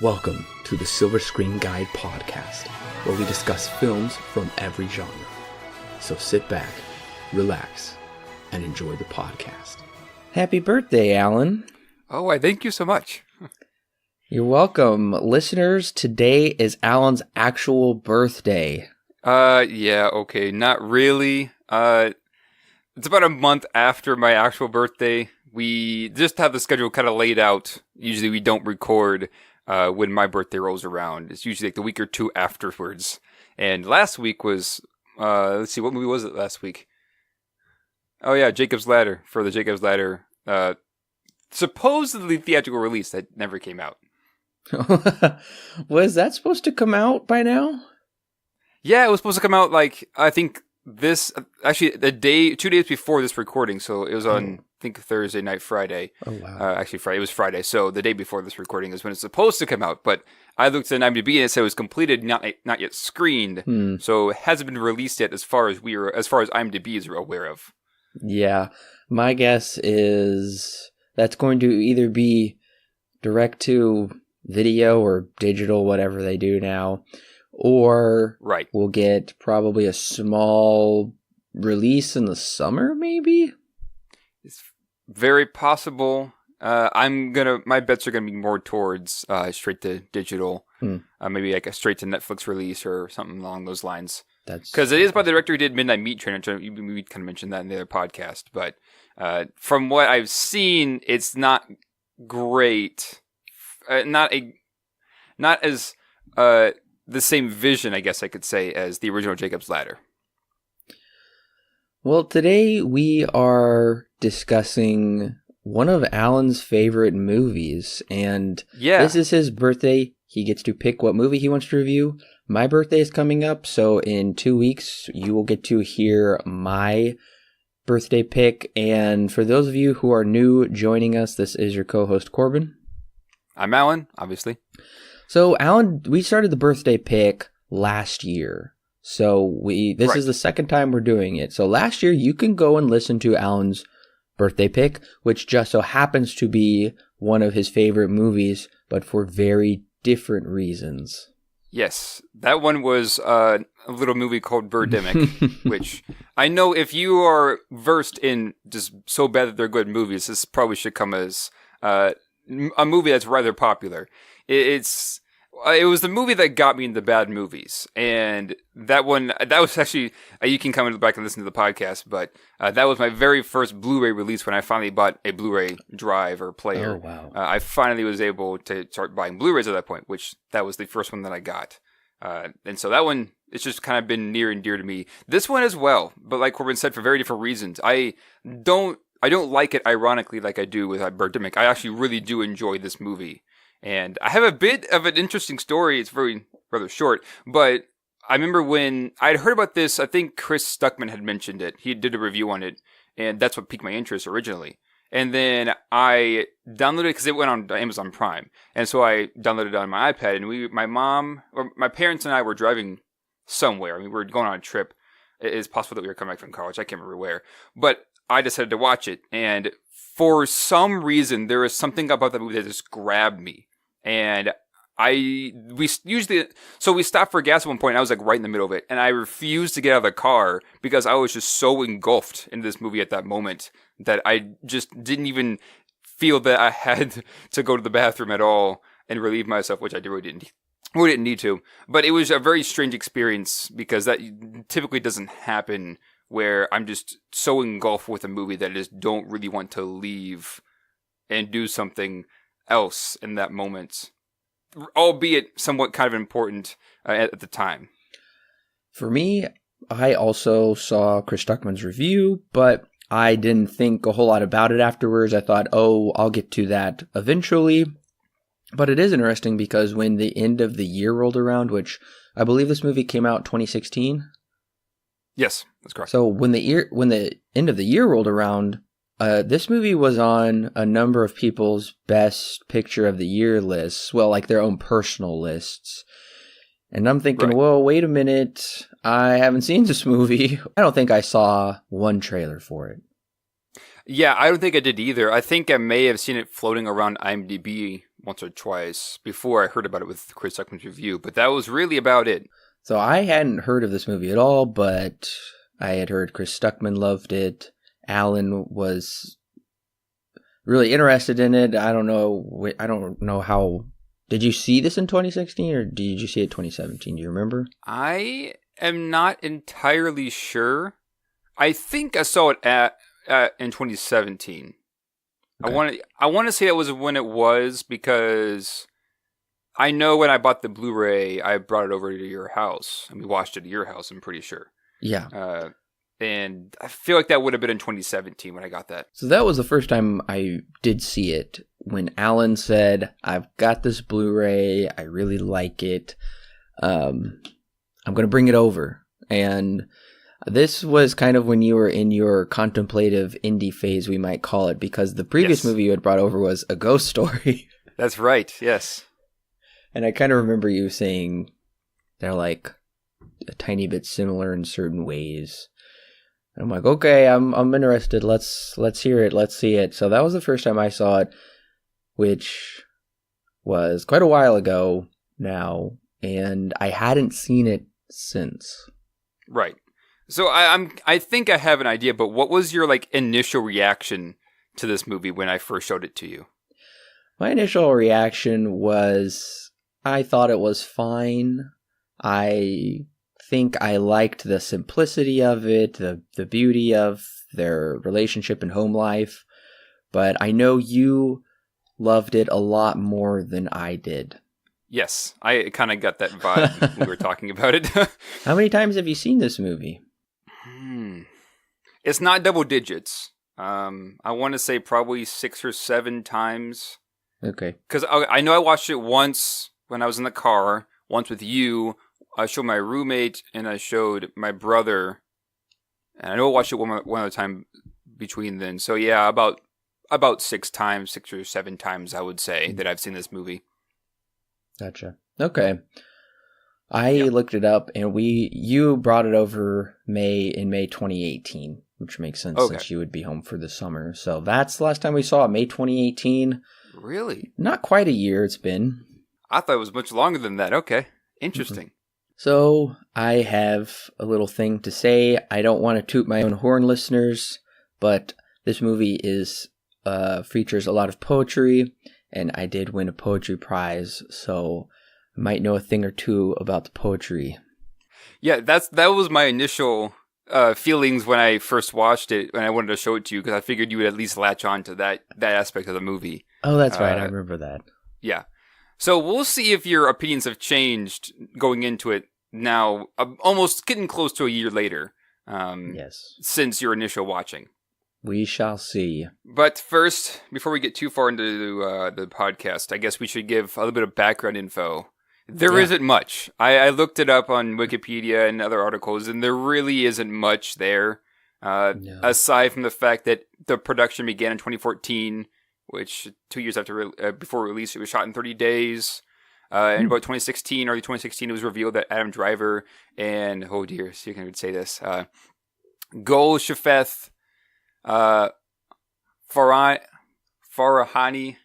Welcome to the Silver Screen Guide podcast, where we discuss films from every genre. So sit back, relax, and enjoy the podcast. Happy birthday, Alan. Oh, I thank you so much. You're welcome. Listeners, today is Alan's actual birthday. Yeah, okay, not really. It's about a month after my actual birthday. We just have the schedule kind of laid out. Usually we don't record when my birthday rolls around. It's usually like the week or two afterwards. And last week was, let's see, what movie was it last week? Oh yeah, Jacob's Ladder, for the Jacob's Ladder, supposedly theatrical release that never came out. Was that supposed to come out by now? Yeah, it was supposed to come out I think actually 2 days before this recording. So it was on, I think Thursday night, Friday. Oh, wow. Actually Friday, it was Friday. So the day before this recording is when it's supposed to come out. But I looked at IMDb and it said it was completed, not yet screened. So it hasn't been released yet as far as IMDb is aware of. Yeah, my guess is that's going to either be direct to video or digital, whatever they do now, or we'll get probably a small release in the summer, maybe? It's very possible. My bets are gonna be more towards straight to digital, maybe like a straight to Netflix release or something along those lines. Because it is by the director who did Midnight Meat Train. We kind of mentioned that in the other podcast, but from what I've seen, it's not great. Not as the same vision, I guess I could say, as the original Jacob's Ladder. Well, today we are discussing one of Alan's favorite movies, and this is his birthday. He gets to pick what movie he wants to review. My birthday is coming up, so in 2 weeks, you will get to hear my birthday pick. And for those of you who are new joining us, this is your co-host, Corbin. I'm Alan, obviously. So, Alan, we started the birthday pick last year. So, this is the second time we're doing it. So, last year, you can go and listen to Alan's birthday pick, which just so happens to be one of his favorite movies, but for very different reasons. Yes, that one was a little movie called Birdemic, which I know if you are versed in just so bad that they're good movies, this probably should come as a movie that's rather popular. It was the movie that got me into bad movies, and that was actually, you can come back and listen to the podcast, but that was my very first Blu-ray release when I finally bought a Blu-ray drive or player. Oh, wow. I finally was able to start buying Blu-rays at that point, which that was the first one that I got. And so that one, it's just kind of been near and dear to me. This one as well, but like Corbin said, for very different reasons. I don't like it ironically like I do with Birdemic. I actually really do enjoy this movie. And I have a bit of an interesting story. It's rather short, but I remember when I'd heard about this, I think Chris Stuckman had mentioned it. He did a review on it, and that's what piqued my interest originally. And then I downloaded it because it went on Amazon Prime. And so I downloaded it on my iPad, and my parents and I were driving somewhere. I mean, we were going on a trip. It's possible that we were coming back from college. I can't remember where. But I decided to watch it, and for some reason, there was something about that movie that just grabbed me. And we stopped for gas at one point, and I was like right in the middle of it, and I refused to get out of the car because I was just so engulfed in this movie at that moment that I just didn't even feel that I had to go to the bathroom at all and relieve myself, which I really didn't need to. But it was a very strange experience because that typically doesn't happen, where I'm just so engulfed with a movie that I just don't really want to leave and do something else in that moment, albeit somewhat kind of important at the time. For me, I also saw Chris Stuckman's review, but I didn't think a whole lot about it afterwards. I thought, I'll get to that eventually. But it is interesting because when the end of the year rolled around, which I believe this movie came out 2016. Yes, that's correct. So when the end of the year rolled around, this movie was on a number of people's best picture of the year lists, well, like their own personal lists. And I'm thinking, well, wait a minute, I haven't seen this movie. I don't think I saw one trailer for it. Yeah, I don't think I did either. I think I may have seen it floating around IMDb once or twice before I heard about it with Chris Stuckman's review, but that was really about it. So I hadn't heard of this movie at all, but I had heard Chris Stuckman loved it. Allen was really interested in it. I don't know how. Did you see this in 2016 or did you see it 2017? Do you remember? I am not entirely sure. I think I saw it in 2017. Okay. I want to say that was when it was, because I know when I bought the Blu-ray, I brought it over to your house and we watched it at your house, I'm pretty sure. Yeah. And I feel like that would have been in 2017 when I got that. So that was the first time I did see it, when Allen said, I've got this Blu-ray, I really like it, I'm going to bring it over. And this was kind of when you were in your contemplative indie phase, we might call it, because the previous movie you had brought over was A Ghost Story. That's right, yes. And I kind of remember you saying they're like a tiny bit similar in certain ways. And I'm like, okay, I'm interested. Let's hear it. Let's see it. So that was the first time I saw it, which was quite a while ago now, and I hadn't seen it since. Right. So I think I have an idea, but what was your initial reaction to this movie when I first showed it to you? My initial reaction was I thought it was fine. I think I liked the simplicity of it, the beauty of their relationship and home life, but I know you loved it a lot more than I did. Yes, I kind of got that vibe when we were talking about it. How many times have you seen this movie? It's not double digits. I want to say probably 6 or 7 times. Okay. Because I know I watched it once when I was in the car, once with you. I showed my roommate and I showed my brother. And I know I watched it one other time between then. So yeah, about 6 times, 6 or 7 times, I would say, that I've seen this movie. Gotcha. Okay. I looked it up, and you brought it over in May 2018, which makes sense since you would be home for the summer. So that's the last time we saw it, May 2018. Really? Not quite a year it's been. I thought it was much longer than that. Okay. Interesting. Mm-hmm. So I have a little thing to say. I don't want to toot my own horn, listeners, but this movie features a lot of poetry, and I did win a poetry prize, so I might know a thing or two about the poetry. Yeah, that was my initial feelings when I first watched it, and I wanted to show it to you, because I figured you would at least latch on to that aspect of the movie. Oh, that's right. I remember that. Yeah. So we'll see if your opinions have changed going into it now, almost getting close to a year later. Yes. Since your initial watching. We shall see. But first, before we get too far into the podcast, I guess we should give a little bit of background info. There isn't much. I looked it up on Wikipedia and other articles, and there really isn't much there. No. Aside from the fact that the production began in 2014, which 2 years before release, it was shot in 30 days. In about 2016, early 2016, it was revealed that Adam Driver and, oh dear, so you can say this, Gul Shafeth Farahani.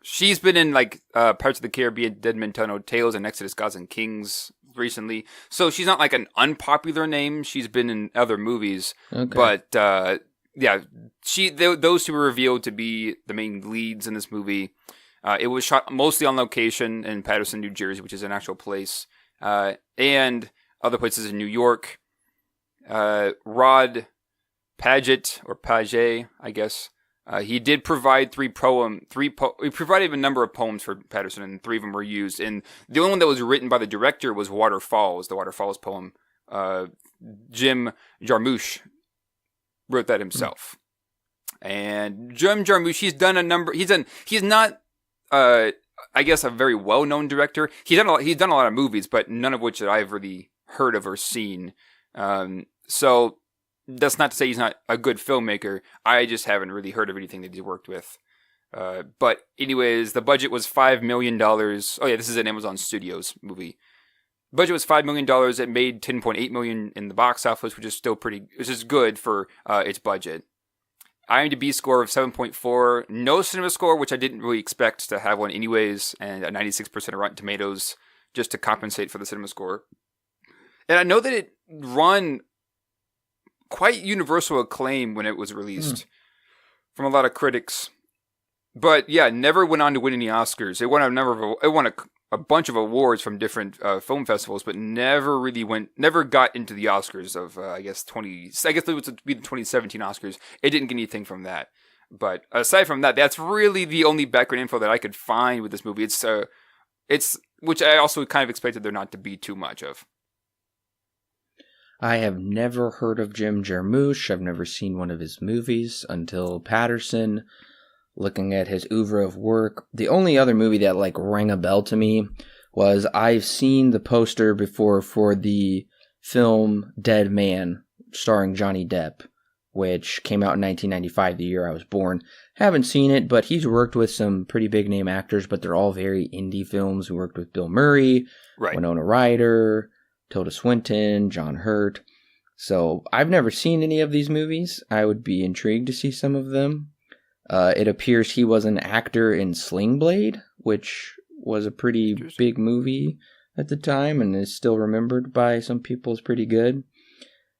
She's been in Pirates of the Caribbean, Dead Men Tell No Tales, and Exodus Gods and Kings recently. So she's not an unpopular name. She's been in other movies. Okay. But those two were revealed to be the main leads in this movie. It was shot mostly on location in Paterson, New Jersey, which is an actual place, and other places in New York. Rod Paget, or Paget, I guess. He did provide he provided a number of poems for Paterson, and 3 of them were used. And the only one that was written by the director was Waterfalls, the Waterfalls poem. Jim Jarmusch wrote that himself. And Jim Jarmusch, he's not, I guess, a very well-known director. He's done a lot of movies, but none of which that I've really heard of or seen. So that's not to say he's not a good filmmaker. I just haven't really heard of anything that he's worked with. But anyways, the budget was $5 million. Oh yeah, this is an Amazon Studios movie. Budget was $5 million. It made $10.8 million in the box office, which is still which is good for its budget. IMDb score of 7.4, no cinema score, which I didn't really expect to have one anyways, and a 96% of Rotten Tomatoes just to compensate for the cinema score. And I know that it won quite universal acclaim when it was released from a lot of critics. But yeah, never went on to win any Oscars. It won a bunch of awards from different film festivals, but never got into the Oscars of I guess it was the 2017 Oscars. It didn't get anything from that. But aside from that, that's really the only background info that I could find with this movie. It's which I also kind of expected there not to be too much of. I have never heard of Jim Jarmusch. I've never seen one of his movies until Paterson. Looking at his oeuvre of work, the only other movie that rang a bell to me was I've seen the poster before for the film Dead Man, starring Johnny Depp, which came out in 1995, the year I was born. Haven't seen it, but he's worked with some pretty big name actors, but they're all very indie films. He worked with Bill Murray, Winona Ryder, Tilda Swinton, John Hurt. So I've never seen any of these movies. I would be intrigued to see some of them. It appears he was an actor in Sling Blade, which was a pretty big movie at the time and is still remembered by some people as pretty good.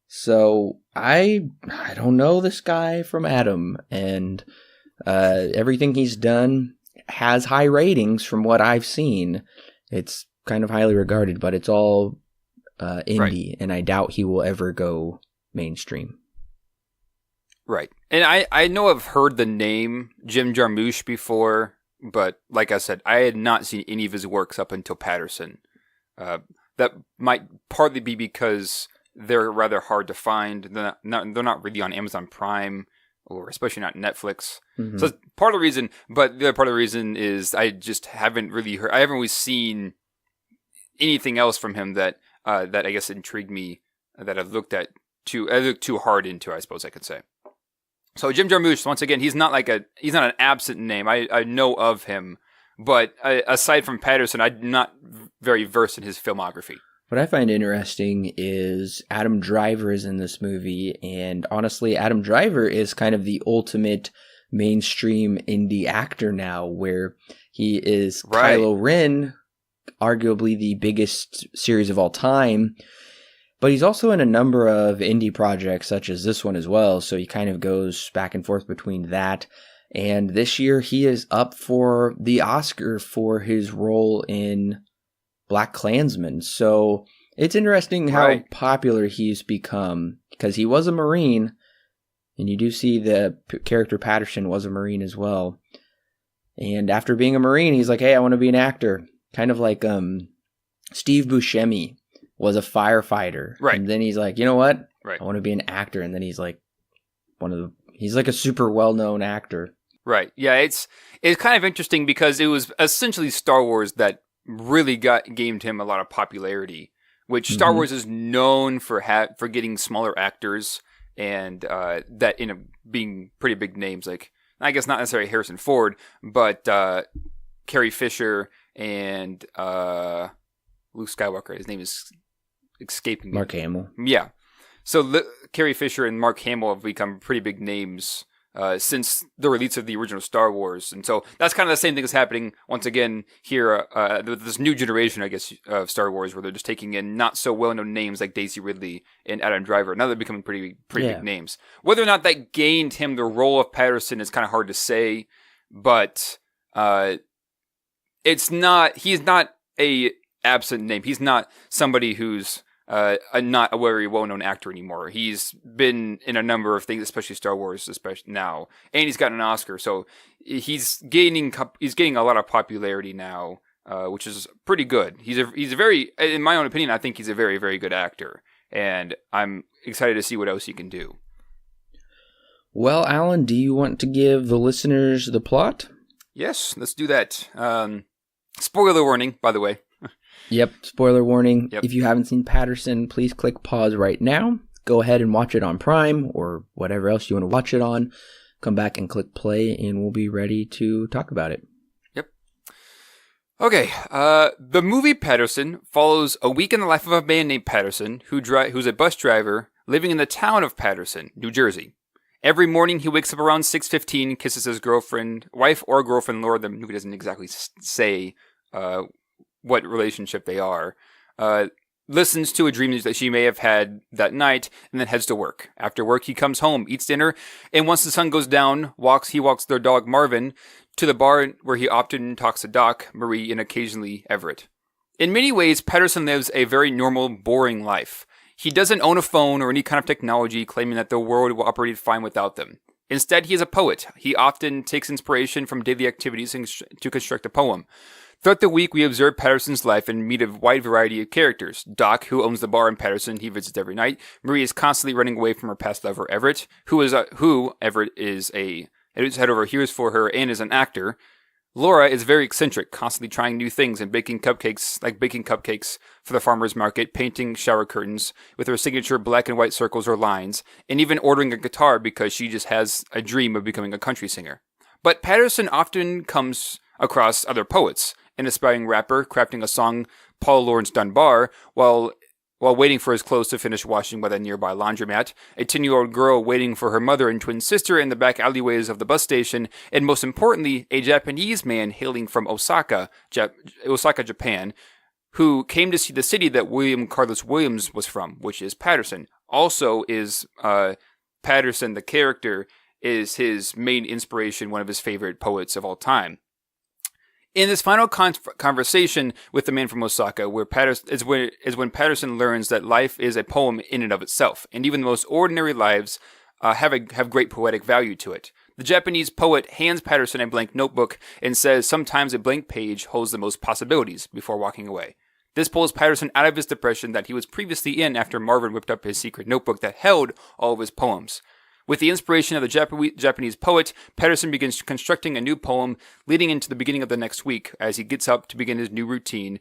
So I don't know this guy from Adam, and everything he's done has high ratings from what I've seen. It's kind of highly regarded, but it's all indie, and I doubt he will ever go mainstream. Right. And I know I've heard the name Jim Jarmusch before, but like I said, I had not seen any of his works up until Paterson. That might partly be because they're rather hard to find. They're not really on Amazon Prime, or especially not Netflix. Mm-hmm. So that's part of the reason, but the other part of the reason is I just haven't really seen anything else from him that I guess intrigued me, that I've looked too hard into, I suppose I could say. So Jim Jarmusch, once again, he's not an absent name. I know of him, but aside from Paterson, I'm not very versed in his filmography. What I find interesting is Adam Driver is in this movie, and honestly, Adam Driver is kind of the ultimate mainstream indie actor now, where he is Kylo Ren, arguably the biggest series of all time. But he's also in a number of indie projects, such as this one as well, so he kind of goes back and forth between that. And this year, he is up for the Oscar for his role in BlacKkKlansman. So it's interesting how popular he's become, because he was a Marine, and you do see the character Paterson was a Marine as well. And after being a Marine, he's like, hey, I want to be an actor. Kind of like Steve Buscemi was a firefighter. Right. And then he's like, you know what? I want to be an actor. And then he's like he's like a super well-known actor. Right. Yeah, it's kind of interesting because it was essentially Star Wars that really gained him a lot of popularity, which Star Wars is known for getting smaller actors and that end up being pretty big names. Like, I guess not necessarily Harrison Ford, but Carrie Fisher and Luke Skywalker. His name is escaping me. Mark Hamill. Yeah. So Carrie Fisher and Mark Hamill have become pretty big names since the release of the original Star Wars. And so that's kind of the same thing that's happening once again here, this new generation, I guess, of Star Wars, where they're just taking in not so well-known names like Daisy Ridley and Adam Driver. Now they're becoming pretty big names. Whether or not that gained him the role of Paterson is kind of hard to say, but he's not a absent name. He's not somebody who's not a very well-known actor anymore. He's been in a number of things, especially Star Wars, especially now, and he's gotten an Oscar. So he's gaining a lot of popularity now, which is pretty good. He's a very, in my own opinion, I think he's a very, very good actor, and I'm excited to see what else he can do. Well, Alan, do you want to give the listeners the plot? Yes, let's do that. Spoiler warning, by the way. Yep, spoiler warning. Yep. If you haven't seen Paterson, please click pause right now. Go ahead and watch it on Prime or whatever else you want to watch it on. Come back and click play, and we'll be ready to talk about it. Yep. Okay, the movie Paterson follows a week in the life of a man named Paterson, who's a bus driver living in the town of Paterson, New Jersey. Every morning he wakes up around 6:15, kisses his wife or girlfriend Laura. The movie doesn't exactly say what relationship they are. Listens to a dream that she may have had that night, and then heads to work. After work, he comes home, eats dinner, and once the sun goes down, walks their dog Marvin to the bar where he often talks to Doc, Marie, and occasionally Everett. In many ways, Paterson lives a very normal, boring life. He doesn't own a phone or any kind of technology, claiming that the world will operate fine without them. Instead, he is a poet. He often takes inspiration from daily activities to construct a poem. Throughout the week, we observe Paterson's life and meet a wide variety of characters. Doc, who owns the bar in Paterson, he visits every night. Marie is constantly running away from her past lover, Everett, who Everett is head over heels for her and is an actor. Laura is very eccentric, constantly trying new things and baking cupcakes for the farmer's market, painting shower curtains with her signature black and white circles or lines, and even ordering a guitar because she just has a dream of becoming a country singer. But Paterson often comes across other poets, an aspiring rapper crafting a song, Paul Laurence Dunbar, while waiting for his clothes to finish washing by the nearby laundromat, a 10-year-old girl waiting for her mother and twin sister in the back alleyways of the bus station, and most importantly, a Japanese man hailing from Osaka, Japan, who came to see the city that William Carlos Williams was from, which is Paterson. Also is Paterson, the character, is his main inspiration, one of his favorite poets of all time. In this final conversation with the man from Osaka, where is when Paterson learns that life is a poem in and of itself, and even the most ordinary lives have great poetic value to it. The Japanese poet hands Paterson a blank notebook and says sometimes a blank page holds the most possibilities before walking away. This pulls Paterson out of his depression that he was previously in after Marvin whipped up his secret notebook that held all of his poems. With the inspiration of the Japanese poet, Paterson begins constructing a new poem leading into the beginning of the next week as he gets up to begin his new routine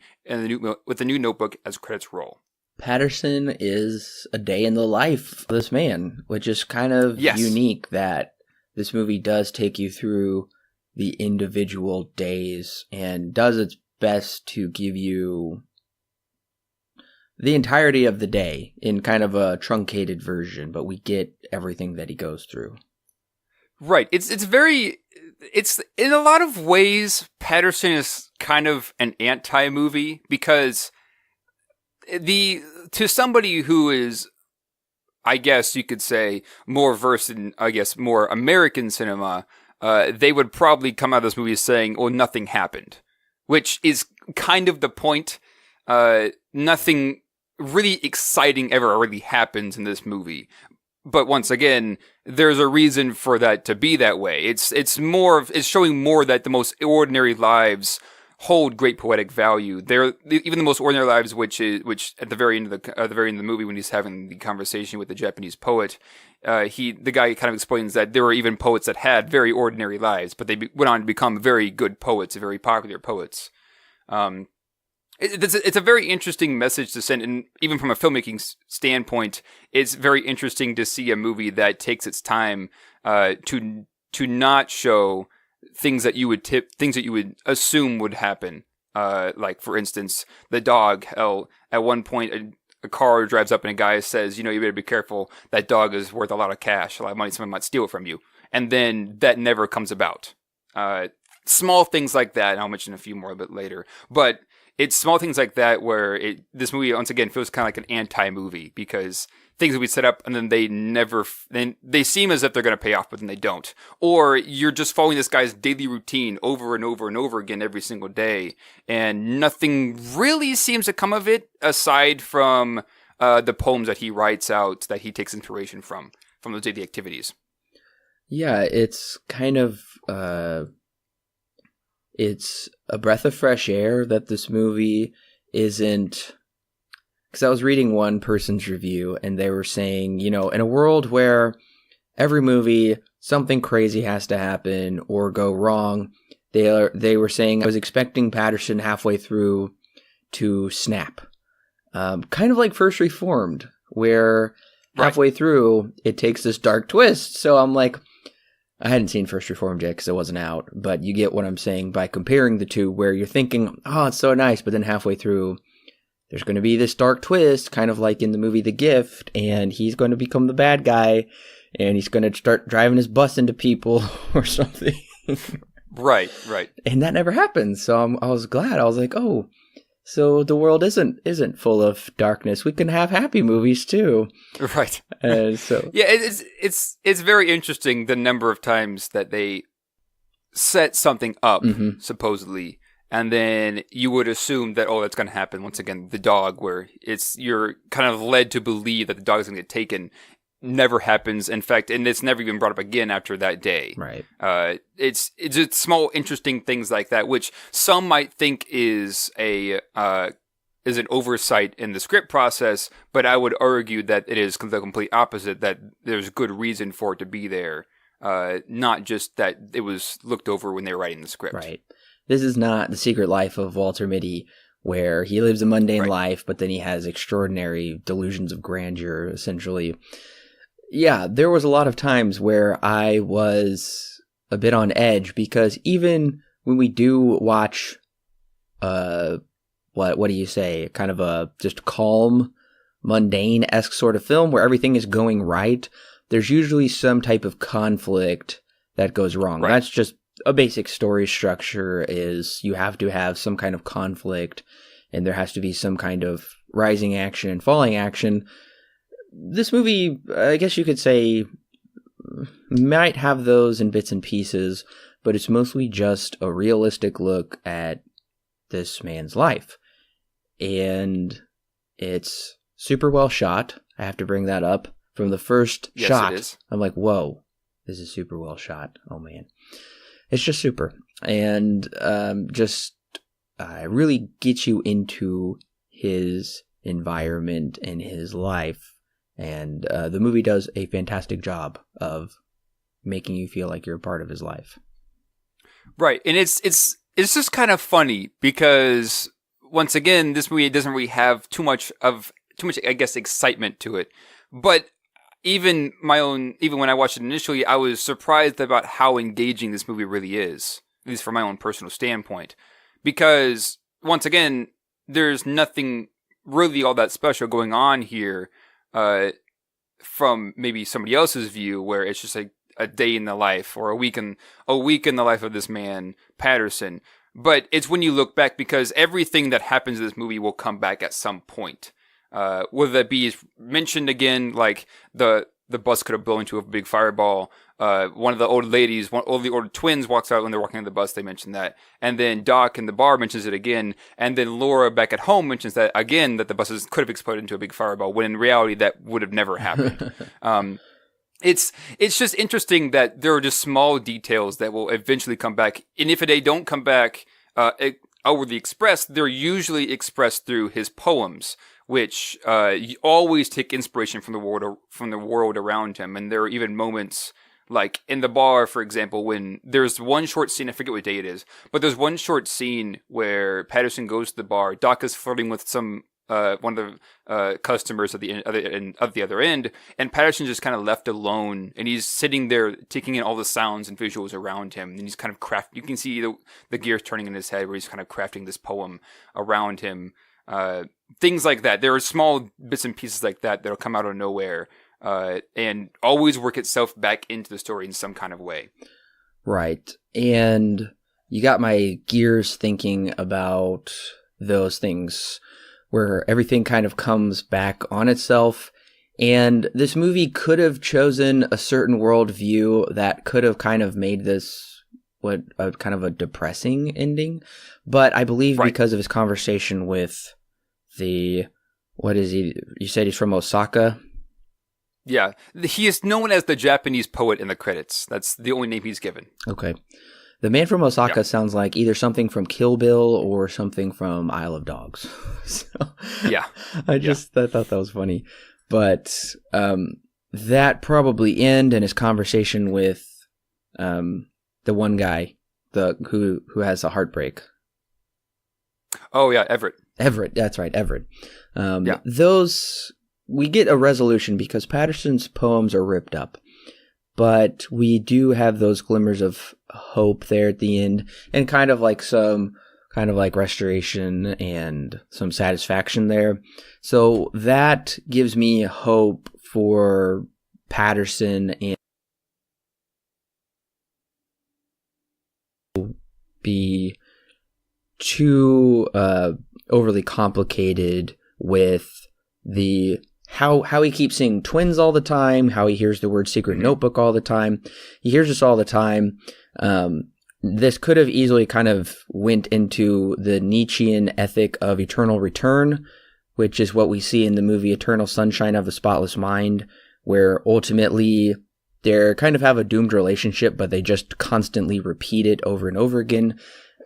with the new notebook as credits roll. Paterson is a day in the life of this man, which is kind of unique that this movie does take you through the individual days and does its best to give you the entirety of the day in kind of a truncated version, but we get everything that he goes through. Right. It's in a lot of ways, Paterson is kind of an anti-movie because to somebody who is, I guess you could say, more versed in, more American cinema, they would probably come out of this movie saying, oh, nothing happened, which is kind of the point. Nothing really exciting ever really happens in this movie. But once again, there's a reason for that to be that way. It's showing more that the most ordinary lives hold great poetic value. Even the most ordinary lives, which at the very end of the movie, when he's having the conversation with the Japanese poet, the guy kind of explains that there were even poets that had very ordinary lives, but they went on to become very good poets, very popular poets. It's a very interesting message to send, and even from a filmmaking standpoint, it's very interesting to see a movie that takes its time to not show things that you would assume would happen. Like for instance, the dog. At one point, a car drives up and a guy says, "You better be careful. That dog is worth a lot of cash, a lot of money. Someone might steal it from you." And then that never comes about. Small things like that, and I'll mention a few more a bit later, but. It's small things like that where this movie, once again, feels kind of like an anti-movie because things that we set up and then they seem as if they're going to pay off, but then they don't. Or you're just following this guy's daily routine over and over and over again every single day, and nothing really seems to come of it aside from the poems that he writes out that he takes inspiration from those daily activities. Yeah, it's kind of... It's a breath of fresh air that this movie isn't... Because I was reading one person's review, and they were saying, in a world where every movie, something crazy has to happen or go wrong, they were saying, I was expecting Paterson halfway through to snap. Kind of like First Reformed, where halfway through, it takes this dark twist. So I'm like... I hadn't seen First Reformed yet because it wasn't out, but you get what I'm saying by comparing the two where you're thinking, oh, it's so nice, but then halfway through, there's going to be this dark twist, kind of like in the movie The Gift, and he's going to become the bad guy, and he's going to start driving his bus into people or something. Right. And that never happened, so I was glad. I was like, oh, so the world isn't full of darkness. We can have happy movies too. Right. So yeah, it's very interesting the number of times that they set something up, supposedly, and then you would assume that, oh, that's going to happen. Once again, the dog, where you're kind of led to believe that the dog is going to get taken, never happens. In fact, and it's never even brought up again after that day. Right. It's just small, interesting things like that, which some might think is an oversight in the script process, but I would argue that it is the complete opposite, that there's good reason for it to be there. Not just that it was looked over when they were writing the script. Right. This is not The Secret Life of Walter Mitty, where he lives a mundane life, but then he has extraordinary delusions of grandeur, essentially. Yeah, there was a lot of times where I was a bit on edge, because even when we do watch, what do you say, kind of a just calm, mundane-esque sort of film where everything is going right, there's usually some type of conflict that goes wrong. Right. That's just a basic story structure, is you have to have some kind of conflict, and there has to be some kind of rising action and falling action. This movie, I guess you could say, might have those in bits and pieces, but it's mostly just a realistic look at this man's life. And it's super well shot. I have to bring that up. From the first shot, I'm like, whoa, this is super well shot. Oh, man. It's just super. And really gets you into his environment and his life. And the movie does a fantastic job of making you feel like you're a part of his life. Right. And it's just kind of funny because, once again, this movie doesn't really have too much, I guess, excitement to it. But even when I watched it initially, I was surprised about how engaging this movie really is, at least from my own personal standpoint. Because, once again, there's nothing really all that special going on here, from maybe somebody else's view, where it's just like a day in the life or a week in the life of this man, Paterson. But it's when you look back, because everything that happens in this movie will come back at some point. Whether that be mentioned again, like the bus could have blown into a big fireball. One of the old ladies, one of the older twins walks out when they're walking on the bus. They mention that. And then Doc in the bar mentions it again. And then Laura back at home mentions that again, that the buses could have exploded into a big fireball, when in reality that would have never happened. It's just interesting that there are just small details that will eventually come back. And if they don't come back outwardly expressed, they're usually expressed through his poems, which you always take inspiration from the world around him. And there are even moments, like in the bar, for example, when there's one short scene, I forget what day it is, but there's one short scene where Paterson goes to the bar. Doc is flirting with one of the customers at the other end, and Paterson's just kind of left alone, and he's sitting there taking in all the sounds and visuals around him, and he's kind of you can see the gears turning in his head, where he's kind of crafting this poem around him. Things like that. There are small bits and pieces like that that'll come out of nowhere, and always work itself back into the story in some kind of way. Right. And you got my gears thinking about those things where everything kind of comes back on itself. And this movie could have chosen a certain worldview that could have kind of made this kind of a depressing ending. But I believe because of his conversation with what is he? You said he's from Osaka? Yeah. He is known as the Japanese poet in the credits. That's the only name he's given. Okay. The man from Osaka sounds like either something from Kill Bill or something from Isle of Dogs. So, yeah. I thought that was funny. But that probably end in his conversation with the one guy who has a heartbreak. Oh, yeah, Everett. Everett, that's right, Everett. Those, we get a resolution because Paterson's poems are ripped up. But we do have those glimmers of hope there at the end, and kind of like some kind of like restoration and some satisfaction there. So that gives me hope for Paterson and be too overly complicated with the how he keeps seeing twins all the time, how he hears the word secret notebook all the time. He hears this all the time. This could have easily kind of went into the Nietzschean ethic of eternal return, which is what we see in the movie Eternal Sunshine of the Spotless Mind, where ultimately they kind of have a doomed relationship, but they just constantly repeat it over and over again.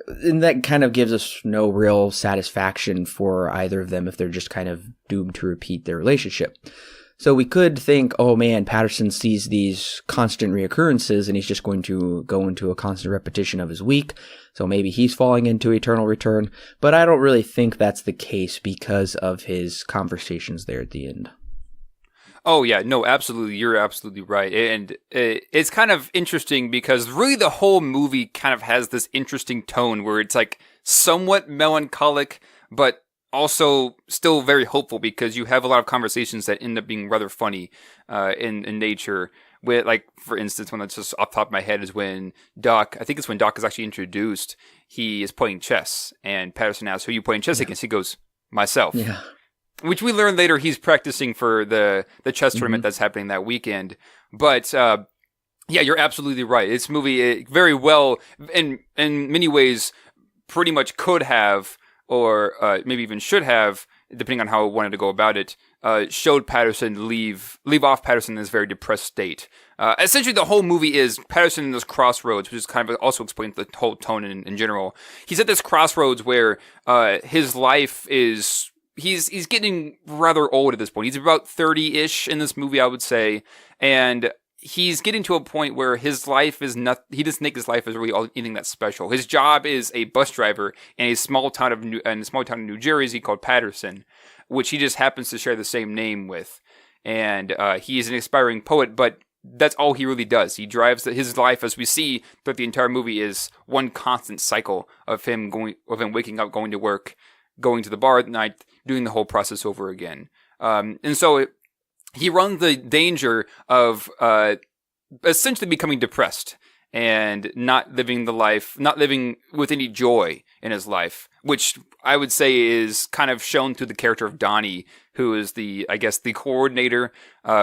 And that kind of gives us no real satisfaction for either of them if they're just kind of doomed to repeat their relationship. So we could think, oh man, Paterson sees these constant reoccurrences and he's just going to go into a constant repetition of his week. So maybe he's falling into eternal return. But I don't really think that's the case because of his conversations there at the end. Oh, yeah. No, absolutely. You're absolutely right. And it's kind of interesting because really the whole movie kind of has this interesting tone where it's like somewhat melancholic, but also still very hopeful because you have a lot of conversations that end up being rather funny in nature. With, like, for instance, one that's just off the top of my head is when Doc, I think it's when Doc is actually introduced, he is playing chess. And Paterson asks, who are you playing chess against? He goes, myself. Yeah. Which we learn later he's practicing for the chess tournament that's happening that weekend. But yeah, you're absolutely right. This movie very well, in many ways, pretty much could have, or maybe even should have, depending on how it wanted to go about it, showed Paterson leave off Paterson in this very depressed state. Essentially, the whole movie is Paterson in this crossroads, which is kind of also explains the whole tone in general. He's at this crossroads where his life is... He's getting rather old at this point. He's about 30-ish in this movie, I would say. And he's getting to a point where his life is not... He doesn't think his life is really anything that's special. His job is a bus driver in a small town in New Jersey called Paterson, which he just happens to share the same name with. And he is an aspiring poet, but that's all he really does. He drives his life, as we see throughout the entire movie, is one constant cycle of him waking up, going to work, going to the bar at night, doing the whole process over again. And so he runs the danger of essentially becoming depressed and not living with any joy in his life, which I would say is kind of shown through the character of Donnie, who is the coordinator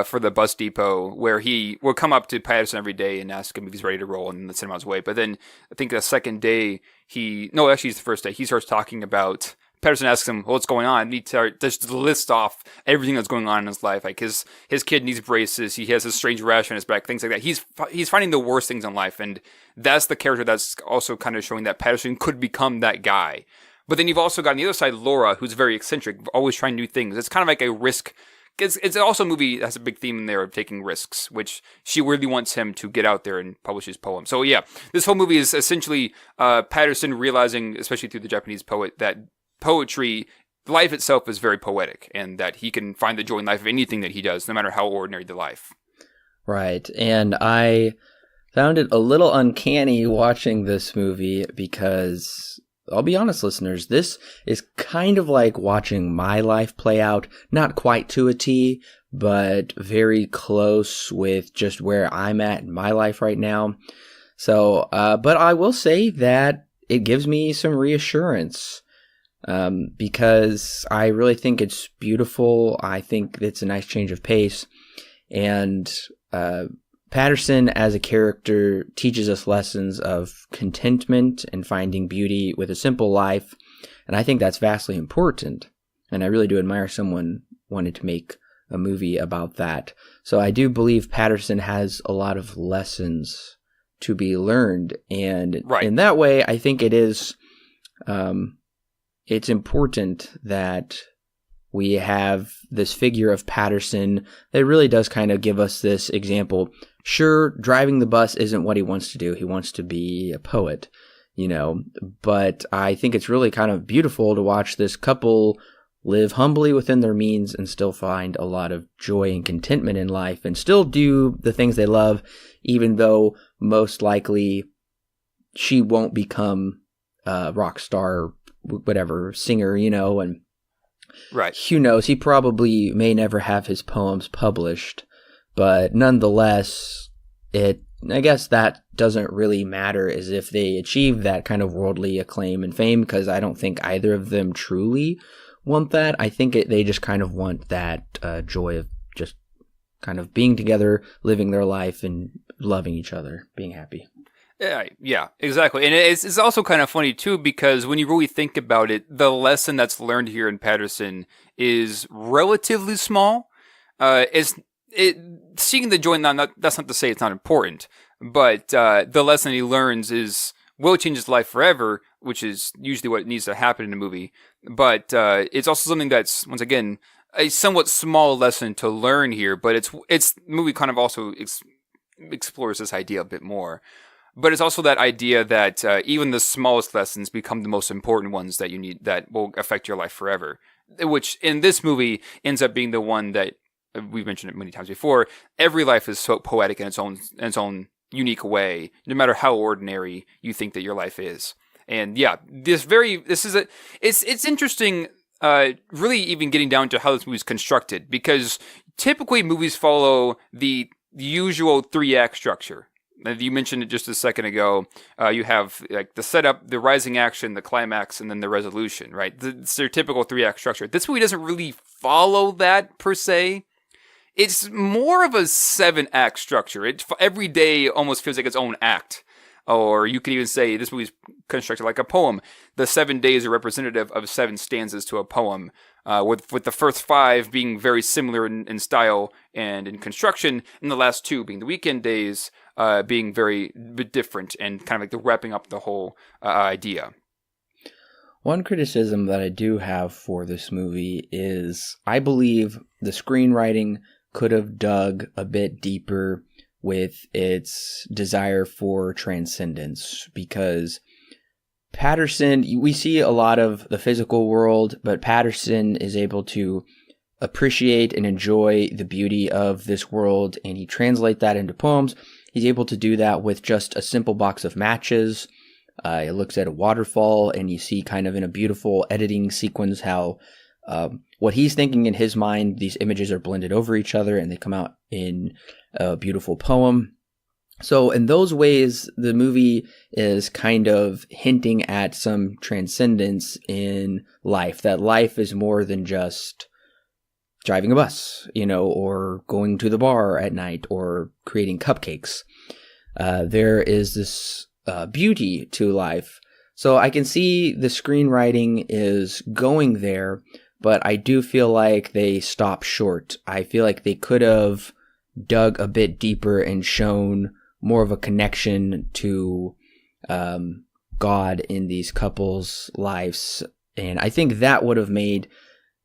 for the bus depot, where he will come up to Paterson every day and ask him if he's ready to roll and send him on his way. But then I think the second day it's the first day, he starts talking about... Paterson asks him, what's going on? And he just lists off everything that's going on in his life. Like his kid needs braces. He has a strange rash on his back, things like that. He's finding the worst things in life. And that's the character that's also kind of showing that Paterson could become that guy. But then you've also got on the other side, Laura, who's very eccentric, always trying new things. It's kind of like a risk. It's also a movie that has a big theme in there of taking risks, which she really wants him to get out there and publish his poem. So yeah, this whole movie is essentially Paterson realizing, especially through the Japanese poet, that poetry, life itself is very poetic, and that he can find the joy in life of anything that he does, no matter how ordinary the life. Right, and I found it a little uncanny watching this movie because, I'll be honest, listeners, this is kind of like watching my life play out, not quite to a T, but very close with just where I'm at in my life right now. So, but I will say that it gives me some reassurance. Because I really think it's beautiful. I think it's a nice change of pace. And Paterson as a character teaches us lessons of contentment and finding beauty with a simple life. And I think that's vastly important. And I really do admire someone wanted to make a movie about that. So I do believe Paterson has a lot of lessons to be learned. And in that way, I think it is... it's important that we have this figure of Paterson that really does kind of give us this example. Sure, driving the bus isn't what he wants to do. He wants to be a poet, but I think it's really kind of beautiful to watch this couple live humbly within their means and still find a lot of joy and contentment in life and still do the things they love, even though most likely she won't become rock star, whatever, singer, and right. Who knows? He probably may never have his poems published, but nonetheless, I guess that doesn't really matter as if they achieve that kind of worldly acclaim and fame, because I don't think either of them truly want that. I think they just kind of want that joy of just kind of being together, living their life, and loving each other, being happy. Yeah, exactly. And it's also kind of funny, too, because when you really think about it, the lesson that's learned here in Paterson is relatively small. Seeing the joy, that's not to say it's not important, but the lesson he learns will change his life forever, which is usually what needs to happen in a movie. But it's also something that's, once again, a somewhat small lesson to learn here, but the movie kind of also explores this idea a bit more. But it's also that idea that even the smallest lessons become the most important ones that you need, that will affect your life forever. Which in this movie ends up being the one that we've mentioned it many times before. Every life is so poetic in its own unique way, no matter how ordinary you think that your life is. And yeah, it's interesting. Really, even getting down to how this movie is constructed, because typically movies follow the usual 3-act structure. You mentioned it just a second ago. You have like the setup, the rising action, the climax, and then the resolution, right? It's their typical 3-act structure. This movie doesn't really follow that per se. It's more of a 7-act structure. Every day almost feels like its own act. Or you could even say this movie's constructed like a poem. The 7 days are representative of 7 stanzas to a poem, with the first 5 being very similar in style and in construction, and the last 2 being the weekend days, being very different and kind of like the wrapping up the whole idea. One criticism that I do have for this movie is I believe the screenwriting could have dug a bit deeper with its desire for transcendence, because Paterson, we see a lot of the physical world, but Paterson is able to appreciate and enjoy the beauty of this world, and he translates that into poems. He's able to do that with just a simple box of matches. He looks at a waterfall, and you see kind of in a beautiful editing sequence how what he's thinking in his mind, these images are blended over each other, and they come out in a beautiful poem. So in those ways, the movie is kind of hinting at some transcendence in life, that life is more than just driving a bus, or going to the bar at night, or creating cupcakes. There is this beauty to life. So I can see the screenwriting is going there, but I do feel like they stop short. I feel like they could have dug a bit deeper and shown more of a connection to God in these couples' lives. And I think that would have made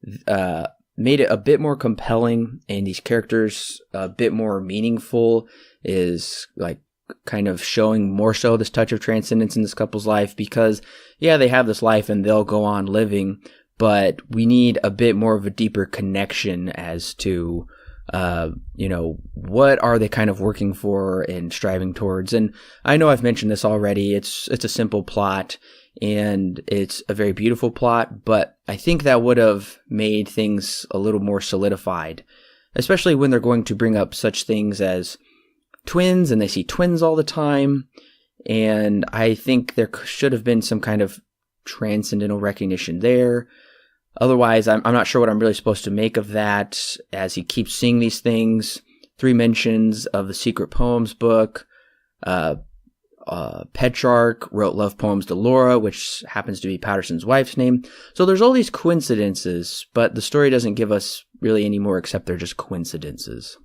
it a bit more compelling, and these characters a bit more meaningful, is like kind of showing more so this touch of transcendence in this couple's life, because yeah, they have this life and they'll go on living, but we need a bit more of a deeper connection as to what are they kind of working for and striving towards. And I know I've mentioned this already. It's a simple plot, and it's a very beautiful plot, but I think that would have made things a little more solidified, especially when they're going to bring up such things as twins, and they see twins all the time. And I think there should have been some kind of transcendental recognition there. Otherwise, I'm not sure what I'm really supposed to make of that, as he keeps seeing these things. 3 mentions of the Secret Poems book. Petrarch wrote love poems to Laura, which happens to be Paterson's wife's name. So there's all these coincidences, but the story doesn't give us really any more, except they're just coincidences.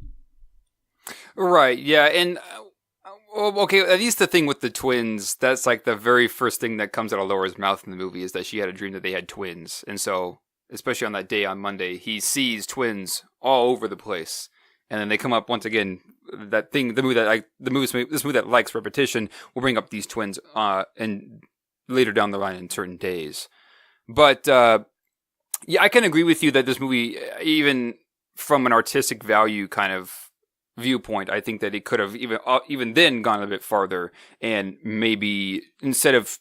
Right, yeah, and okay, at least the thing with the twins, that's like the very first thing that comes out of Laura's mouth in the movie, is that she had a dream that they had twins. And so, especially on that day on Monday, he sees twins all over the place. And then they come up once again, that thing, this movie that likes repetition will bring up these twins and later down the line in certain days. But yeah, I can agree with you that this movie, even from an artistic value kind of viewpoint, I think that it could have even then gone a bit farther, and maybe instead of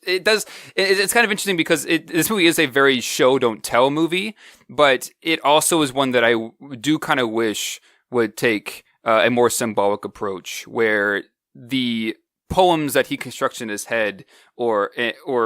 it does. It's kind of interesting because this movie is a very show don't tell movie, but it also is one that I do kind of wish would take a more symbolic approach, where the poems that he constructs in his head, or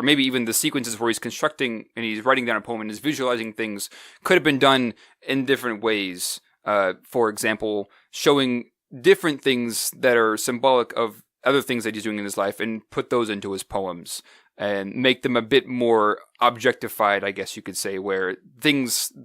maybe even the sequences where he's constructing and he's writing down a poem and is visualizing things, could have been done in different ways. For example, showing different things that are symbolic of other things that he's doing in his life and put those into his poems and make them a bit more objectified, I guess you could say, where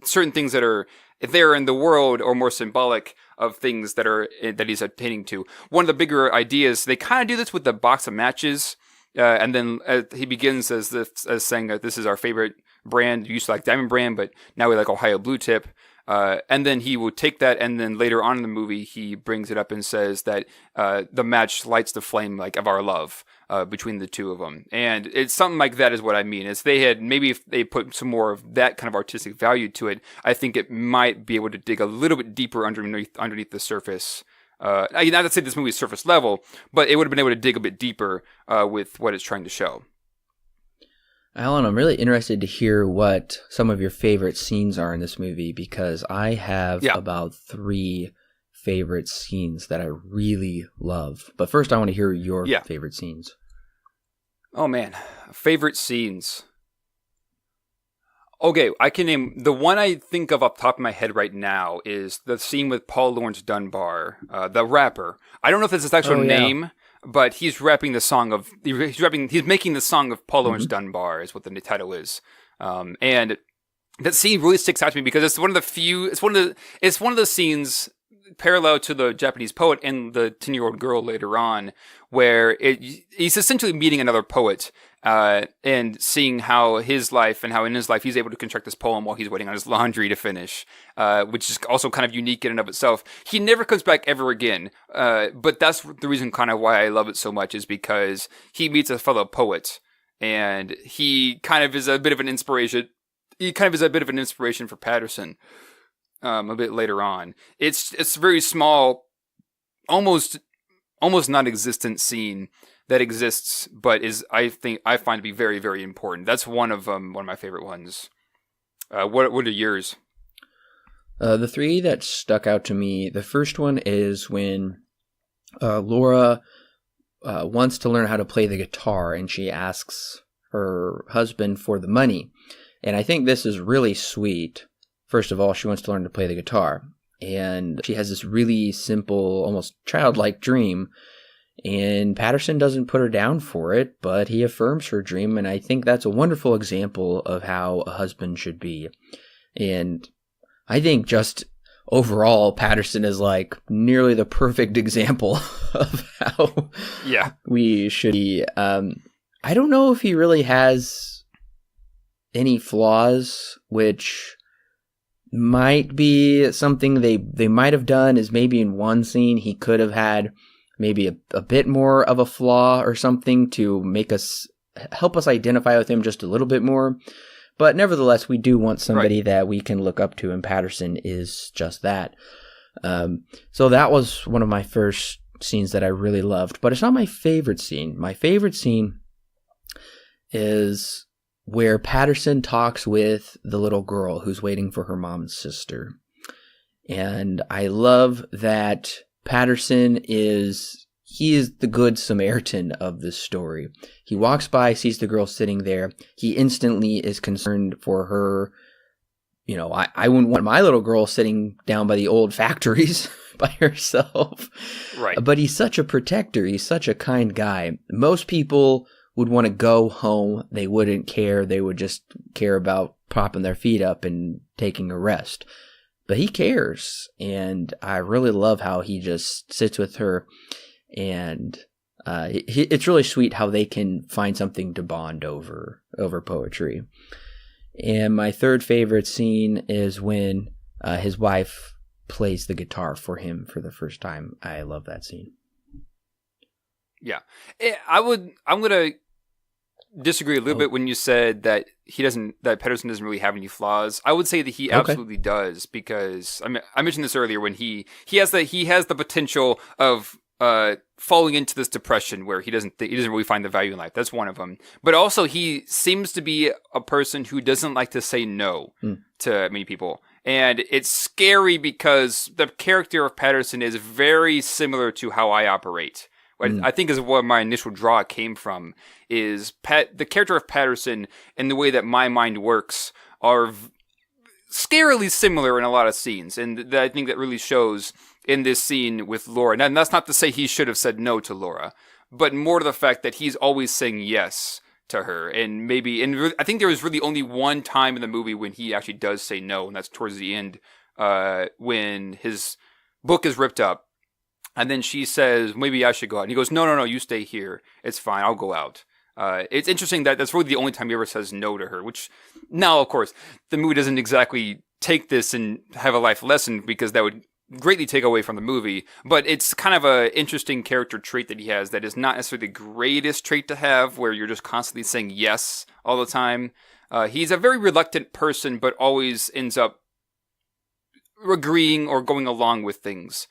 certain things that are there in the world are more symbolic of things that he's attaining to. One of the bigger ideas, they kind of do this with the box of matches, and then he begins as saying that this is our favorite brand. You used to like Diamond Brand, but now we like Ohio Blue Tip. And then he will take that, and then later on in the movie, he brings it up and says that the match lights the flame like of our love between the two of them. And it's something like that is what I mean. If they put some more of that kind of artistic value to it, I think it might be able to dig a little bit deeper underneath the surface. Not to say this movie is surface level, but it would have been able to dig a bit deeper with what it's trying to show. Alan, I'm really interested to hear what some of your favorite scenes are in this movie, because I have about 3 favorite scenes that I really love. But first, I want to hear your favorite scenes. Oh, man. Favorite scenes. Okay, I can name... The one I think of off the top of my head right now is the scene with Paul Laurence Dunbar, the rapper. I don't know if that's his actual name, but he's rapping the song of... He's making the song of Paul Laurence Dunbar is what the title is. And that scene really sticks out to me because it's one of the few... It's one of the scenes parallel to the Japanese poet and the 10-year-old girl later on, where he's essentially meeting another poet and seeing how his life and how in his life he's able to construct this poem while he's waiting on his laundry to finish, which is also kind of unique in and of itself. He never comes back ever again, but that's the reason kind of why I love it so much, is because he meets a fellow poet, and he kind of is a bit of an inspiration. He kind of is a bit of an inspiration for Paterson. A bit later on, it's a very small, almost non-existent scene that exists, but I find to be very, very important. That's one of my favorite ones. What are yours? The 3 that stuck out to me, the first one is when Laura wants to learn how to play the guitar, and she asks her husband for the money, and I think this is really sweet. First of all, she wants to learn to play the guitar, and she has this really simple, almost childlike dream, and Paterson doesn't put her down for it, but he affirms her dream, and I think that's a wonderful example of how a husband should be. And I think just overall, Paterson is like nearly the perfect example of how we should be. I don't know if he really has any flaws, which might be something they might have done, is maybe in one scene he could have had maybe a bit more of a flaw or something to help us identify with him just a little bit more. But nevertheless, we do want somebody that we can look up to, and Paterson is just that. So that was one of my first scenes that I really loved, but it's not my favorite scene. My favorite scene is where Paterson talks with the little girl who's waiting for her mom and sister. And I love that Paterson is the good Samaritan of this story. He walks by, sees the girl sitting there. He instantly is concerned for her. You know, I wouldn't want my little girl sitting down by the old factories by herself. Right. But he's such a protector. He's such a kind guy. Most people would want to go home. They wouldn't care. They would just care about propping their feet up and taking a rest. But he cares. And I really love how he just sits with her. And it's really sweet how they can find something to bond over poetry. And my third favorite scene is when his wife plays the guitar for him for the first time. I love that scene. Yeah. I'm going to disagree a little bit when you said that Paterson doesn't really have any flaws. I would say that he absolutely does, because I mentioned this earlier when he has the potential of falling into this depression where he doesn't really find the value in life. That's one of them. But also, he seems to be a person who doesn't like to say no to many people. And it's scary because the character of Paterson is very similar to how I operate. What I think is what my initial draw came from is the character of Paterson and the way that my mind works are scarily similar in a lot of scenes. And I think that really shows in this scene with Laura. And that's not to say he should have said no to Laura, but more to the fact that he's always saying yes to her. And I think there was really only one time in the movie when he actually does say no, and that's towards the end, when his book is ripped up. And then she says, maybe I should go out. And he goes, no, you stay here. It's fine. I'll go out. It's interesting that that's really the only time he ever says no to her, which now, of course, the movie doesn't exactly take this and have a life lesson because that would greatly take away from the movie, but it's kind of an interesting character trait that he has that is not necessarily the greatest trait to have, where you're just constantly saying yes all the time. He's a very reluctant person, but always ends up agreeing or going along with things.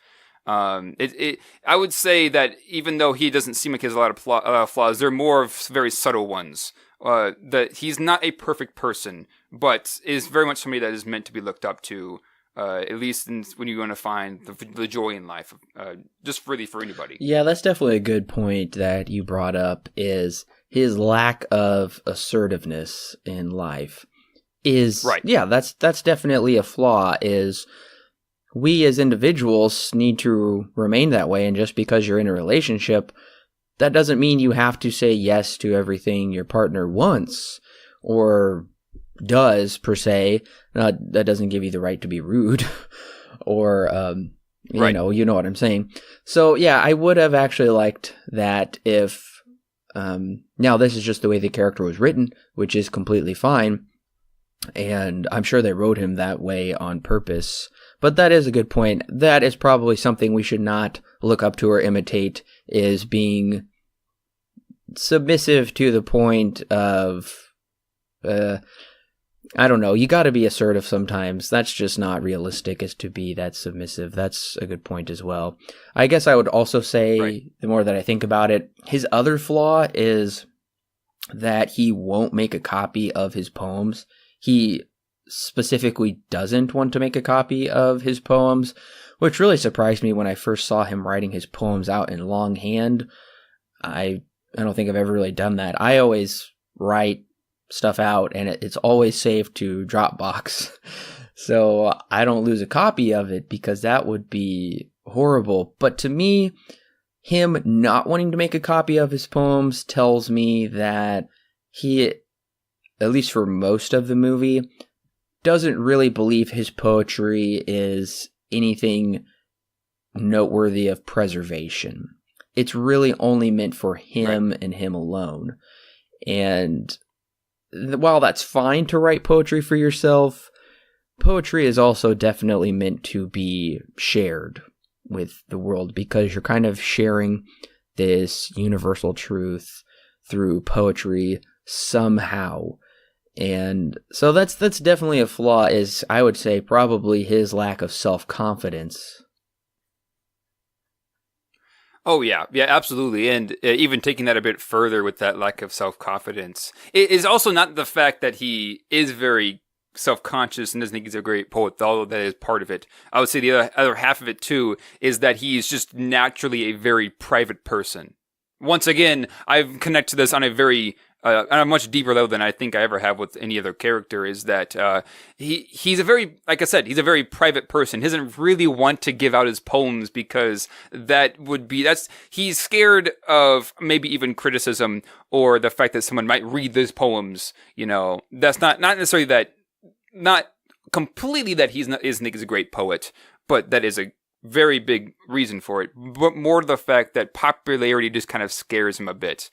I would say that even though he doesn't seem like he has a lot of flaws, they're more of very subtle ones. That he's not a perfect person, but is very much somebody that is meant to be looked up to. At least when you want to find the joy in life, just really for anybody. Yeah, that's definitely a good point that you brought up, is his lack of assertiveness in life is, right. Yeah, that's definitely a flaw, is we as individuals need to remain that way. And just because you're in a relationship, that doesn't mean you have to say yes to everything your partner wants or does, per se. That doesn't give you the right to be rude or right. you know what I'm saying. So yeah, I would have actually liked that if now this is just the way the character was written, which is completely fine, and I'm sure they wrote him that way on purpose. But that is a good point. That is probably something we should not look up to or imitate, is being submissive to the point of I don't know. You got to be assertive sometimes. That's just not realistic, as to be that submissive. That's a good point as well. I guess I would also say, right, the more that I think about it, his other flaw is that he won't make a copy of his poems. He specifically doesn't want to make a copy of his poems, which really surprised me when I first saw him writing his poems out in longhand. I don't think I've ever really done that. I always write stuff out and it's always saved to Dropbox. So I don't lose a copy of it, because that would be horrible. But to me, him not wanting to make a copy of his poems tells me that he, at least for most of the movie, doesn't really believe his poetry is anything noteworthy of preservation. It's really only meant for him, right, and him alone. And while that's fine to write poetry for yourself, poetry is also definitely meant to be shared with the world, because you're kind of sharing this universal truth through poetry somehow. And so that's definitely a flaw, is, I would say, probably his lack of self-confidence. Oh, yeah, absolutely. And even taking that a bit further with that lack of self-confidence, it is also not the fact that he is very self-conscious and doesn't think he's a great poet, although that is part of it. I would say the other half of it, too, is that he's just naturally a very private person. Once again, I've connected to this on a much deeper level than I think I ever have with any other character, is that he's a very, like I said, he's a very private person. He doesn't really want to give out his poems because he's scared of maybe even criticism or the fact that someone might read those poems. That's not necessarily that, not completely that isn't a great poet, but that is a very big reason for it. But more to the fact that popularity just kind of scares him a bit.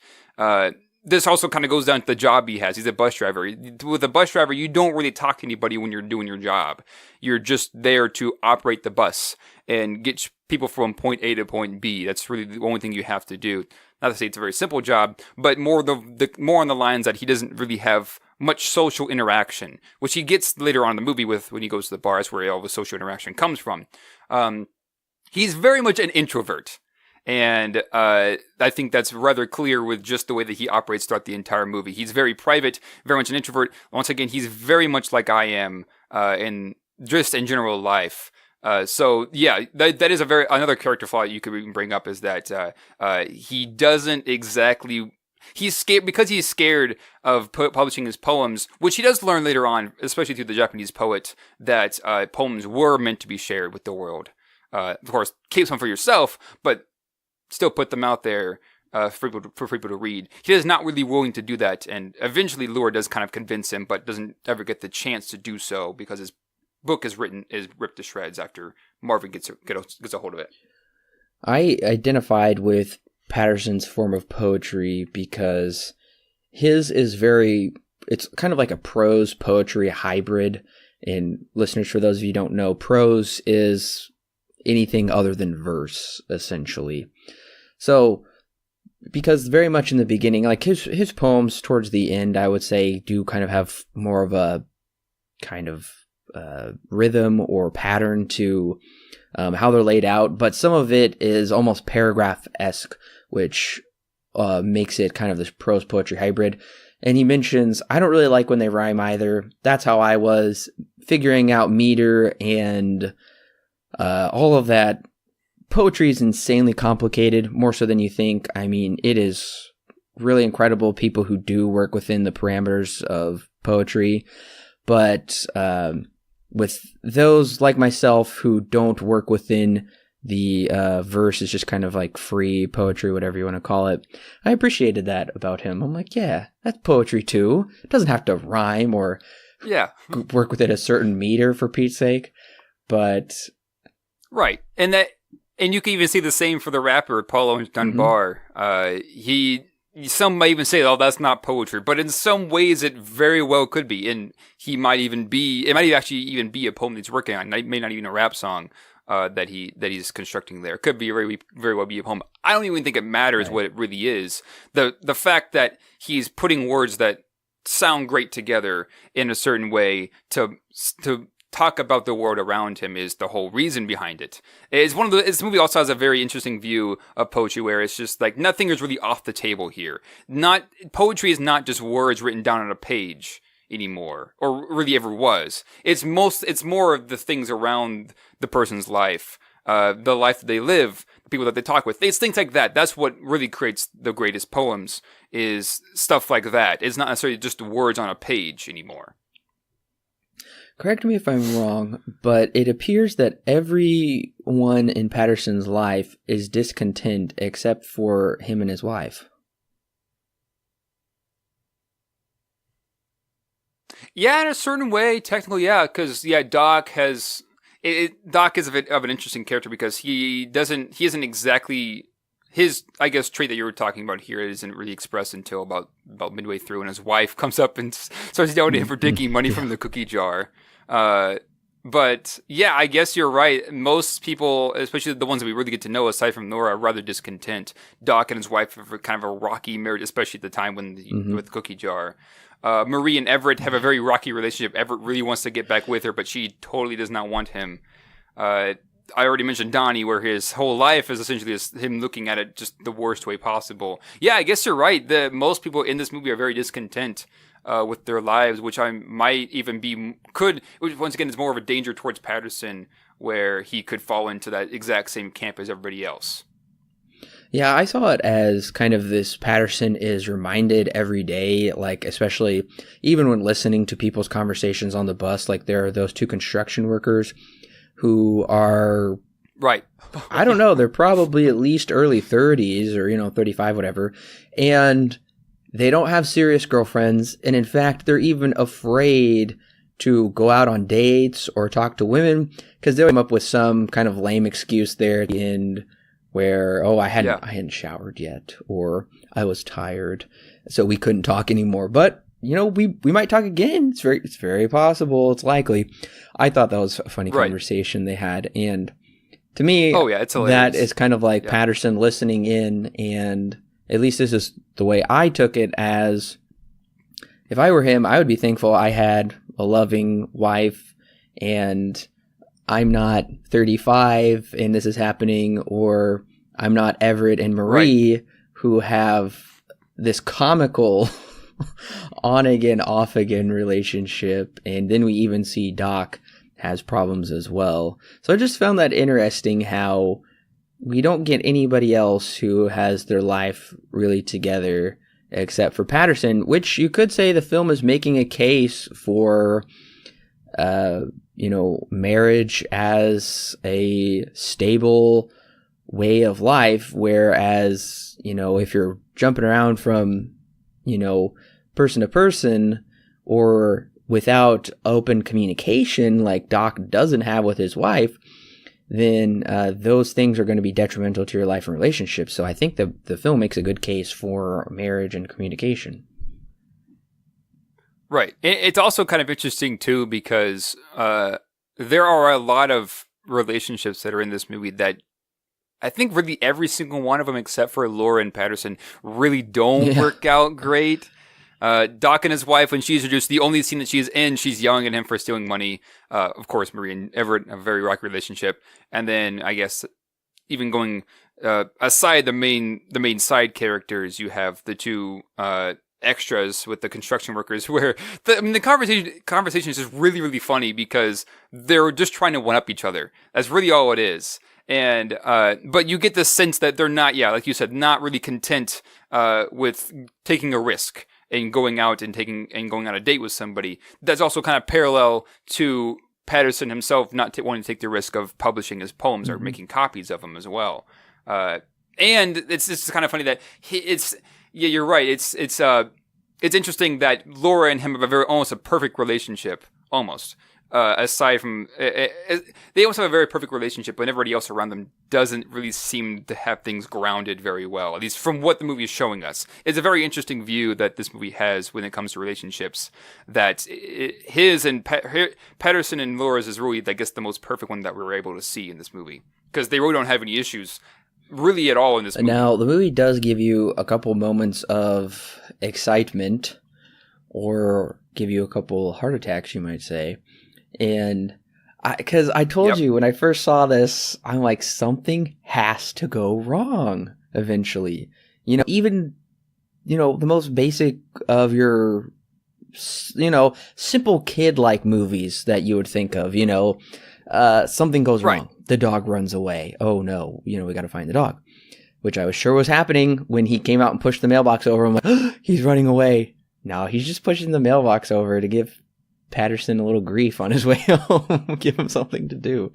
This also kind of goes down to the job he has. He's a bus driver. With a bus driver, you don't really talk to anybody when you're doing your job. You're just there to operate the bus and get people from point A to point B. That's really the only thing you have to do. Not to say it's a very simple job, but more on the lines that he doesn't really have much social interaction, which he gets later on in the movie when he goes to the bar. That's where all the social interaction comes from. He's very much an introvert. And I think that's rather clear with just the way that he operates throughout the entire movie. He's very private, very much an introvert. Once again, he's very much like I am in general life. So yeah, that is another character flaw you could even bring up, is that he doesn't exactly. He's scared because he's scared of publishing his poems, which he does learn later on, especially through the Japanese poet, that poems were meant to be shared with the world. Of course, keep some for yourself, but still put them out there for people to read. He is not really willing to do that, and eventually Lure does kind of convince him, but doesn't ever get the chance to do so because his book is ripped to shreds after Marvin gets a hold of it. I identified with Paterson's form of poetry because his is it's kind of like a prose poetry hybrid. And listeners, for those of you who don't know, prose is anything other than verse, essentially. So, because very much in the beginning, like his poems towards the end, I would say, do kind of have more of a kind of rhythm or pattern to how they're laid out, but some of it is almost paragraph-esque, which makes it kind of this prose poetry hybrid. And he mentions, I don't really like when they rhyme either. That's how I was figuring out meter and all of that. Poetry is insanely complicated, more so than you think. I mean, it is really incredible people who do work within the parameters of poetry, but with those like myself who don't work within the verse, is just kind of like free poetry, whatever you want to call it. I appreciated that about him. I'm like, yeah, that's poetry too. It doesn't have to rhyme or work within a certain meter, for Pete's sake. But right, and you can even see the same for the rapper Paulo Dunbar. Some might even say, "Oh, that's not poetry," but in some ways, it very well could be. And it might actually even be a poem that he's working on. It may not even a rap song that he's constructing there. It could be very well be a poem. I don't even think it matters what it really is. The fact that he's putting words that sound great together in a certain way to talk about the world around him is the whole reason behind it. This movie also has a very interesting view of poetry where it's just like nothing is really off the table here. Poetry is not just words written down on a page anymore, or really ever was. It's more of the things around the person's life, the life that they live, the people that they talk with. It's things like that. That's what really creates the greatest poems, is stuff like that. It's not necessarily just words on a page anymore. Correct me if I'm wrong, but it appears that everyone in Paterson's life is discontent except for him and his wife. Yeah, in a certain way, technically, yeah, because Doc is of an interesting character because he isn't exactly his, I guess, trait that you were talking about here isn't really expressed until about midway through, and his wife comes up and starts yelling at him for taking money from the cookie jar. But yeah, I guess you're right. Most people, especially the ones that we really get to know, aside from Nora, are rather discontent. Doc and his wife have kind of a rocky marriage, especially at the time with the cookie jar. Marie and Everett have a very rocky relationship. Everett really wants to get back with her, but she totally does not want him. I already mentioned Donnie, where his whole life is essentially just him looking at it just the worst way possible. Yeah, I guess you're right. Most people in this movie are very discontent with their lives, which might even which once again is more of a danger towards Paterson, where he could fall into that exact same camp as everybody else. Yeah, I saw it as kind of this Paterson is reminded every day, like especially even when listening to people's conversations on the bus, like there are those two construction workers who are, right. I don't know, they're probably at least early 30s or, 35, whatever. And they don't have serious girlfriends. And in fact, they're even afraid to go out on dates or talk to women because they'll come up with some kind of lame excuse there at the end where, I hadn't showered yet, or I was tired, so we couldn't talk anymore. But we might talk again. It's very possible. It's likely. I thought that was a funny conversation they had, and to me, it's hilarious. That is kind of like Paterson listening in, and at least this is the way I took it. As if I were him, I would be thankful I had a loving wife, and I'm not 35 and this is happening, or I'm not Everett and Marie, who have this comical on again, off again relationship. And then we even see Doc has problems as well. So I just found that interesting how we don't get anybody else who has their life really together except for Paterson, which you could say the film is making a case for, marriage as a stable way of life. Whereas, if you're jumping around from, person to person or without open communication like Doc doesn't have with his wife, then those things are going to be detrimental to your life and relationship. So I think the film makes a good case for marriage and communication. Right. It's also kind of interesting, too, because there are a lot of relationships that are in this movie that I think really every single one of them, except for Laura and Paterson, really don't work out great. Doc and his wife, when she's introduced, the only scene that she's in, she's yelling at him for stealing money. Of course, Marie and Everett have a very rocky relationship. And then I guess even going aside the main side characters, you have the two extras with the construction workers, where the conversation is just really, really funny because they're just trying to one up each other. That's really all it is. And but you get the sense that they're not, like you said, not really content with taking a risk and going out and going on a date with somebody. That's also kind of parallel to Paterson himself not wanting to take the risk of publishing his poems or making copies of them as well. And it's just kind of funny that you're right. It's interesting that Laura and him have almost a perfect relationship, almost. Aside from, they almost have a very perfect relationship, but everybody else around them doesn't really seem to have things grounded very well, at least from what the movie is showing us. It's a very interesting view that this movie has when it comes to relationships, that his and Paterson and Laura's is really, I guess, the most perfect one that we were able to see in this movie, because they really don't have any issues really at all in this movie. Now, the movie does give you a couple moments of excitement, or give you a couple heart attacks, you might say. And because I told you when I first saw this, I'm like, something has to go wrong eventually. Even, the most basic of your, simple kid-like movies that you would think of, something goes wrong. The dog runs away. Oh no, we got to find the dog, which I was sure was happening when he came out and pushed the mailbox over. I'm like, oh, he's running away. No, he's just pushing the mailbox over to give Paterson a little grief on his way home, give him something to do.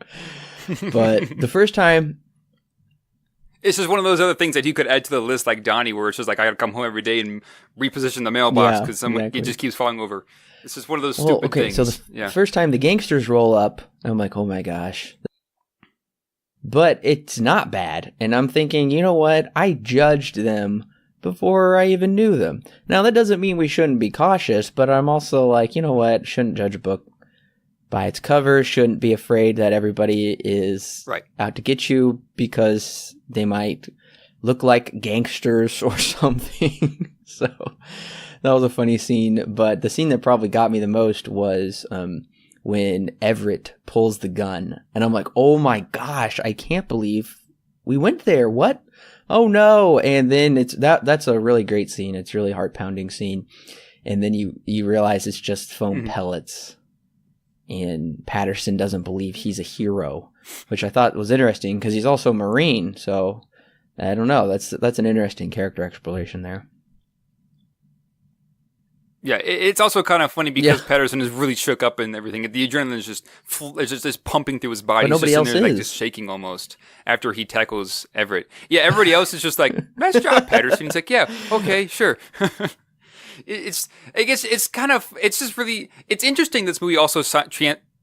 But the first time, it's just one of those other things that you could add to the list, like Donnie, where it's just like, I gotta come home every day and reposition the mailbox because it just keeps falling over. It's just one of those stupid things. So the first time the gangsters roll up, I'm like, oh my gosh. But it's not bad. And I'm thinking, you know what? I judged them before I even knew them. Now, that doesn't mean we shouldn't be cautious, but I'm also like, you know what? Shouldn't judge a book by its cover. Shouldn't be afraid that everybody is out to get you because they might look like gangsters or something. So that was a funny scene. But the scene that probably got me the most was when Everett pulls the gun. And I'm like, oh my gosh, I can't believe we went there. What? Oh no. And then that's a really great scene. It's a really heart-pounding scene. And then you realize it's just foam pellets. And Paterson doesn't believe he's a hero, which I thought was interesting because he's also Marine. So I don't know. That's an interesting character exploration there. Yeah, it's also kind of funny because Paterson is really shook up and everything. The adrenaline is just pumping through his body. But nobody else is. Like just shaking almost after he tackles Everett. Yeah, everybody else is just like, nice job, Paterson. He's like, yeah, okay, sure. It's interesting. This movie also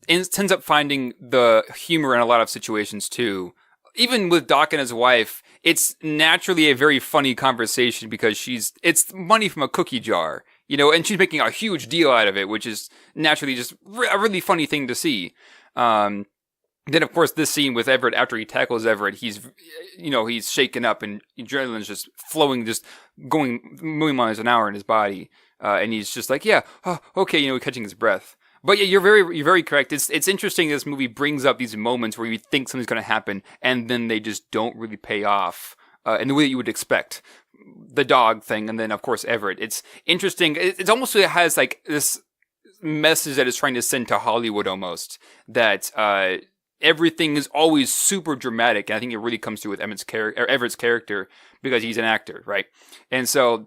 ends up finding the humor in a lot of situations too. Even with Doc and his wife, it's naturally a very funny conversation because it's money from a cookie jar. And she's making a huge deal out of it, which is naturally just a really funny thing to see. Then, of course, this scene with Everett, after he tackles Everett, he's shaken up and adrenaline's just flowing, just going a million miles an hour in his body. And he's just like, yeah, oh, okay, catching his breath. But yeah, you're very correct. It's interesting. This movie brings up these moments where you think something's going to happen, and then they just don't really pay off in the way that you would expect. The dog thing, and then of course Everett. It's interesting. It's almost it has like this message that it's trying to send to Hollywood, almost that everything is always super dramatic. And I think it really comes through with Everett's character because he's an actor, right? And so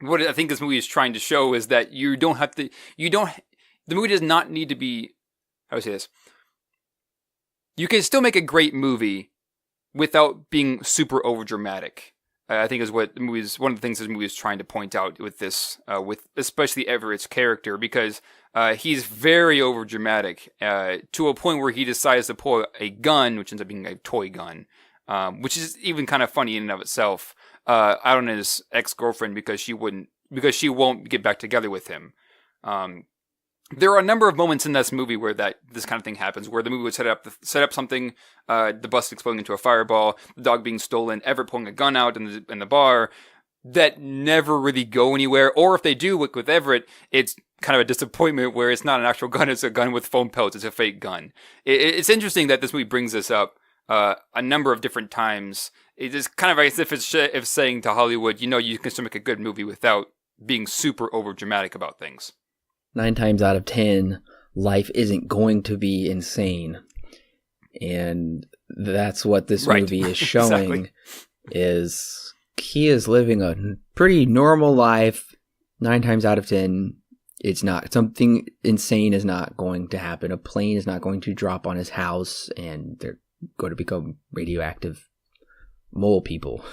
what I think this movie is trying to show is that the movie does not need to be, how do I say this? You can still make a great movie without being super over dramatic. I think is what one of the things this movie is trying to point out with this, with especially Everett's character, because he's very over dramatic to a point where he decides to pull a gun, which ends up being a toy gun, which is even kind of funny in and of itself, out on his ex-girlfriend because she won't get back together with him. There are a number of moments in this movie where this kind of thing happens, where the movie would set up something, the bus exploding into a fireball, the dog being stolen, Everett pulling a gun out in the bar, that never really go anywhere. Or if they do, with Everett, it's kind of a disappointment where it's not an actual gun, it's a gun with foam pellets, it's a fake gun. It's interesting that this movie brings this up a number of different times. It is kind of as if it's saying to Hollywood, you can still make a good movie without being super over dramatic about things. 9 times out of 10, life isn't going to be insane. And that's what this movie is showing. Exactly. Is he is living a pretty normal life. 9 times out of 10, it's not. Something insane is not going to happen. A plane is not going to drop on his house and they're going to become radioactive mole people,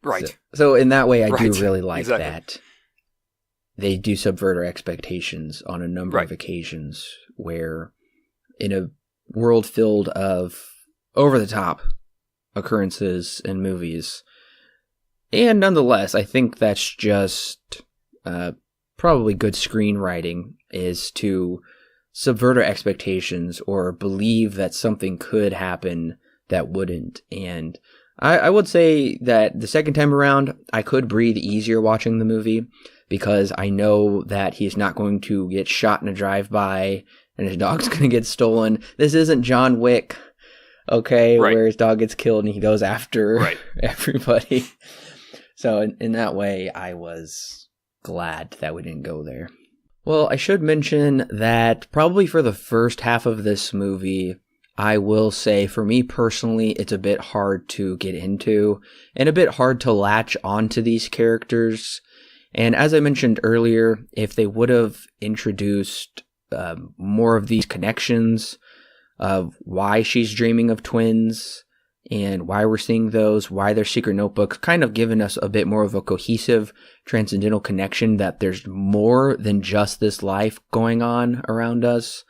Right. So in that way, I do really like that. They do subvert our expectations on a number of occasions where in a world filled of over-the-top occurrences and movies, and nonetheless, I think that's just probably good screenwriting, is to subvert our expectations or believe that something could happen that wouldn't. And I would say that the second time around, I could breathe easier watching the movie, because I know that he's not going to get shot in a drive-by and his dog's going to get stolen. This isn't John Wick, okay, where his dog gets killed and he goes after everybody. So in that way, I was glad that we didn't go there. Well, I should mention that probably for the first half of this movie, I will say for me personally, it's a bit hard to get into and a bit hard to latch onto these characters. And as I mentioned earlier, if they would have introduced more of these connections of why she's dreaming of twins and why we're seeing those, why they're secret notebooks, kind of given us a bit more of a cohesive transcendental connection that there's more than just this life going on around us,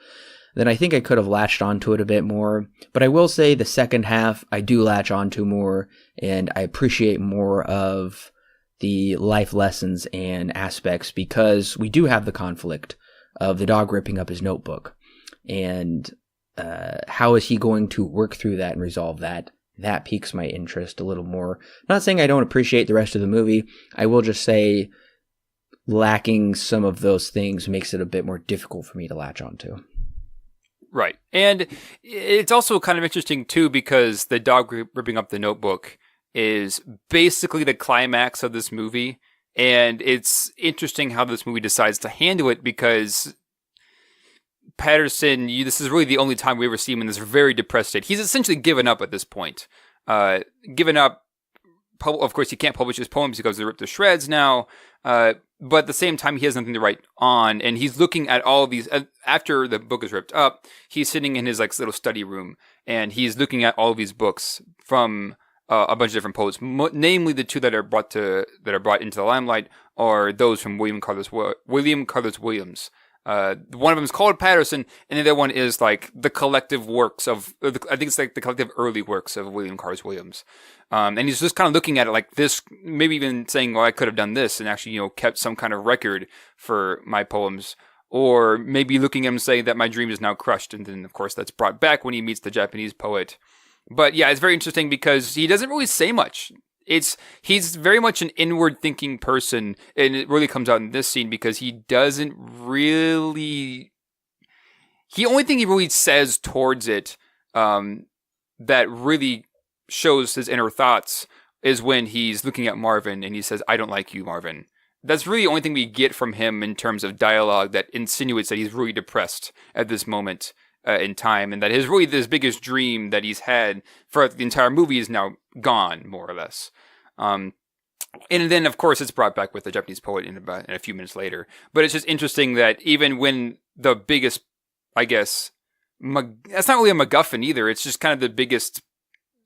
then I think I could have latched onto it a bit more. But I will say the second half I do latch onto more, and I appreciate more of the life lessons and aspects, because we do have the conflict of the dog ripping up his notebook, and how is he going to work through that and resolve that. That piques my interest a little more. Not saying I don't appreciate the rest of the movie. I will just say lacking some of those things makes it a bit more difficult for me to latch onto. Right. And it's also kind of interesting too, because the dog ripping up the notebook is basically the climax of this movie. And it's interesting how this movie decides to handle it, because Paterson, this is really the only time we ever see him in this very depressed state. He's essentially given up at this point. Given up. Of course, he can't publish his poems because they're ripped to shreds now. But at the same time, he has nothing to write on. And he's looking at all of these. After the book is ripped up, he's sitting in his little study room, and he's looking at all of these books from a bunch of different poets, namely the two that are brought into the limelight are those from William Carlos Williams. One of them is called Paterson, and the other one is the collective works of, I think it's the collective early works of William Carlos Williams. And he's just kind of looking at it like this, maybe even saying, well, I could have done this and actually, kept some kind of record for my poems. Or maybe looking at him and saying that my dream is now crushed. And then, of course, that's brought back when he meets the Japanese poet. But yeah, it's very interesting because he doesn't really say much he's very much an inward thinking person, and it really comes out in this scene because he doesn't really. The only thing he really says towards it, that really shows his inner thoughts is when he's looking at Marvin and he says, "I don't like you, Marvin." That's really the only thing we get from him in terms of dialogue that insinuates that he's really depressed at this moment in time, and that his biggest dream that he's had for the entire movie is now gone, more or less. And then, of course, it's brought back with the Japanese poet in a few minutes later. But it's just interesting that even when the biggest, I guess, that's not really a MacGuffin either. It's just kind of the biggest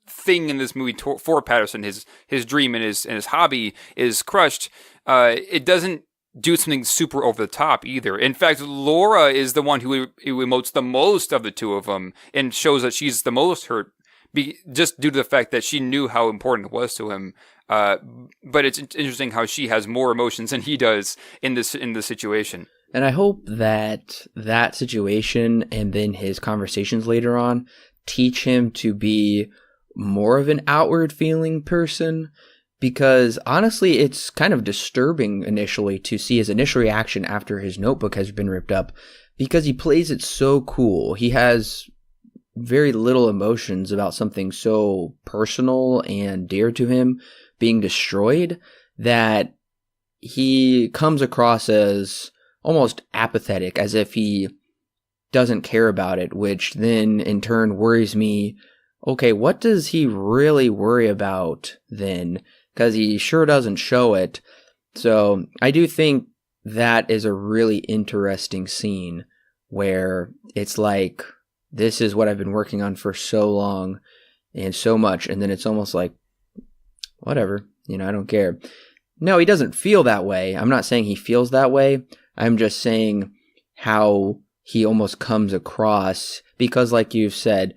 thing in this movie for Paterson, his dream and his hobby is crushed. It doesn't do something super over the top either. In fact, Laura is the one who emotes the most of the two of them and shows that she's the most hurt, just due to the fact that she knew how important it was to him. But it's interesting how she has more emotions than he does in this situation. And I hope that situation and then his conversations later on teach him to be more of an outward feeling person. Because honestly, it's kind of disturbing initially to see his initial reaction after his notebook has been ripped up, because he plays it so cool. He has very little emotions about something so personal and dear to him being destroyed that he comes across as almost apathetic, as if he doesn't care about it, which then in turn worries me. Okay, what does he really worry about then? Because he sure doesn't show it. So I do think that is a really interesting scene where it's like, this is what I've been working on for so long and so much. And then it's almost like, whatever, I don't care. No, he doesn't feel that way. I'm not saying he feels that way. I'm just saying how he almost comes across, because like you've said,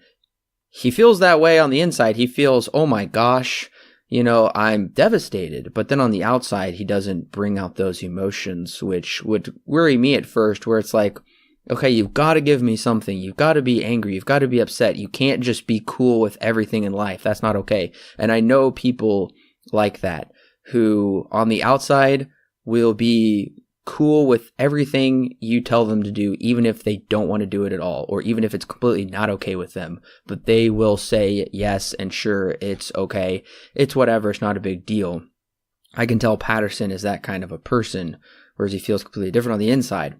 he feels that way on the inside. He feels, oh my gosh, I'm devastated. But then on the outside, he doesn't bring out those emotions, which would worry me at first, where it's like, okay, you've got to give me something. You've got to be angry. You've got to be upset. You can't just be cool with everything in life. That's not okay. And I know people like that who on the outside will be cool with everything you tell them to do, even if they don't want to do it at all, or even if it's completely not okay with them, but they will say yes and sure, it's okay, it's whatever, it's not a big deal. I can tell Paterson is that kind of a person, whereas he feels completely different on the inside.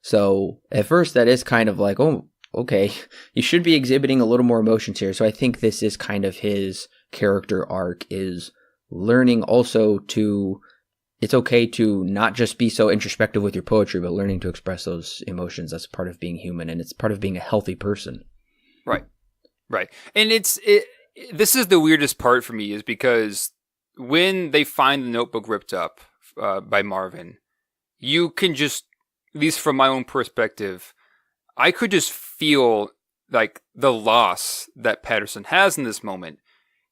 So at first that is kind of like, oh, okay, you should be exhibiting a little more emotions here. So I think this is kind of his character arc, is learning also to, it's okay to not just be so introspective with your poetry, but learning to express those emotions. That's part of being human, and it's part of being a healthy person. Right. And this is the weirdest part for me, is because when they find the notebook ripped up by Marvin, you can just, at least from my own perspective, I could just feel like the loss that Paterson has in this moment.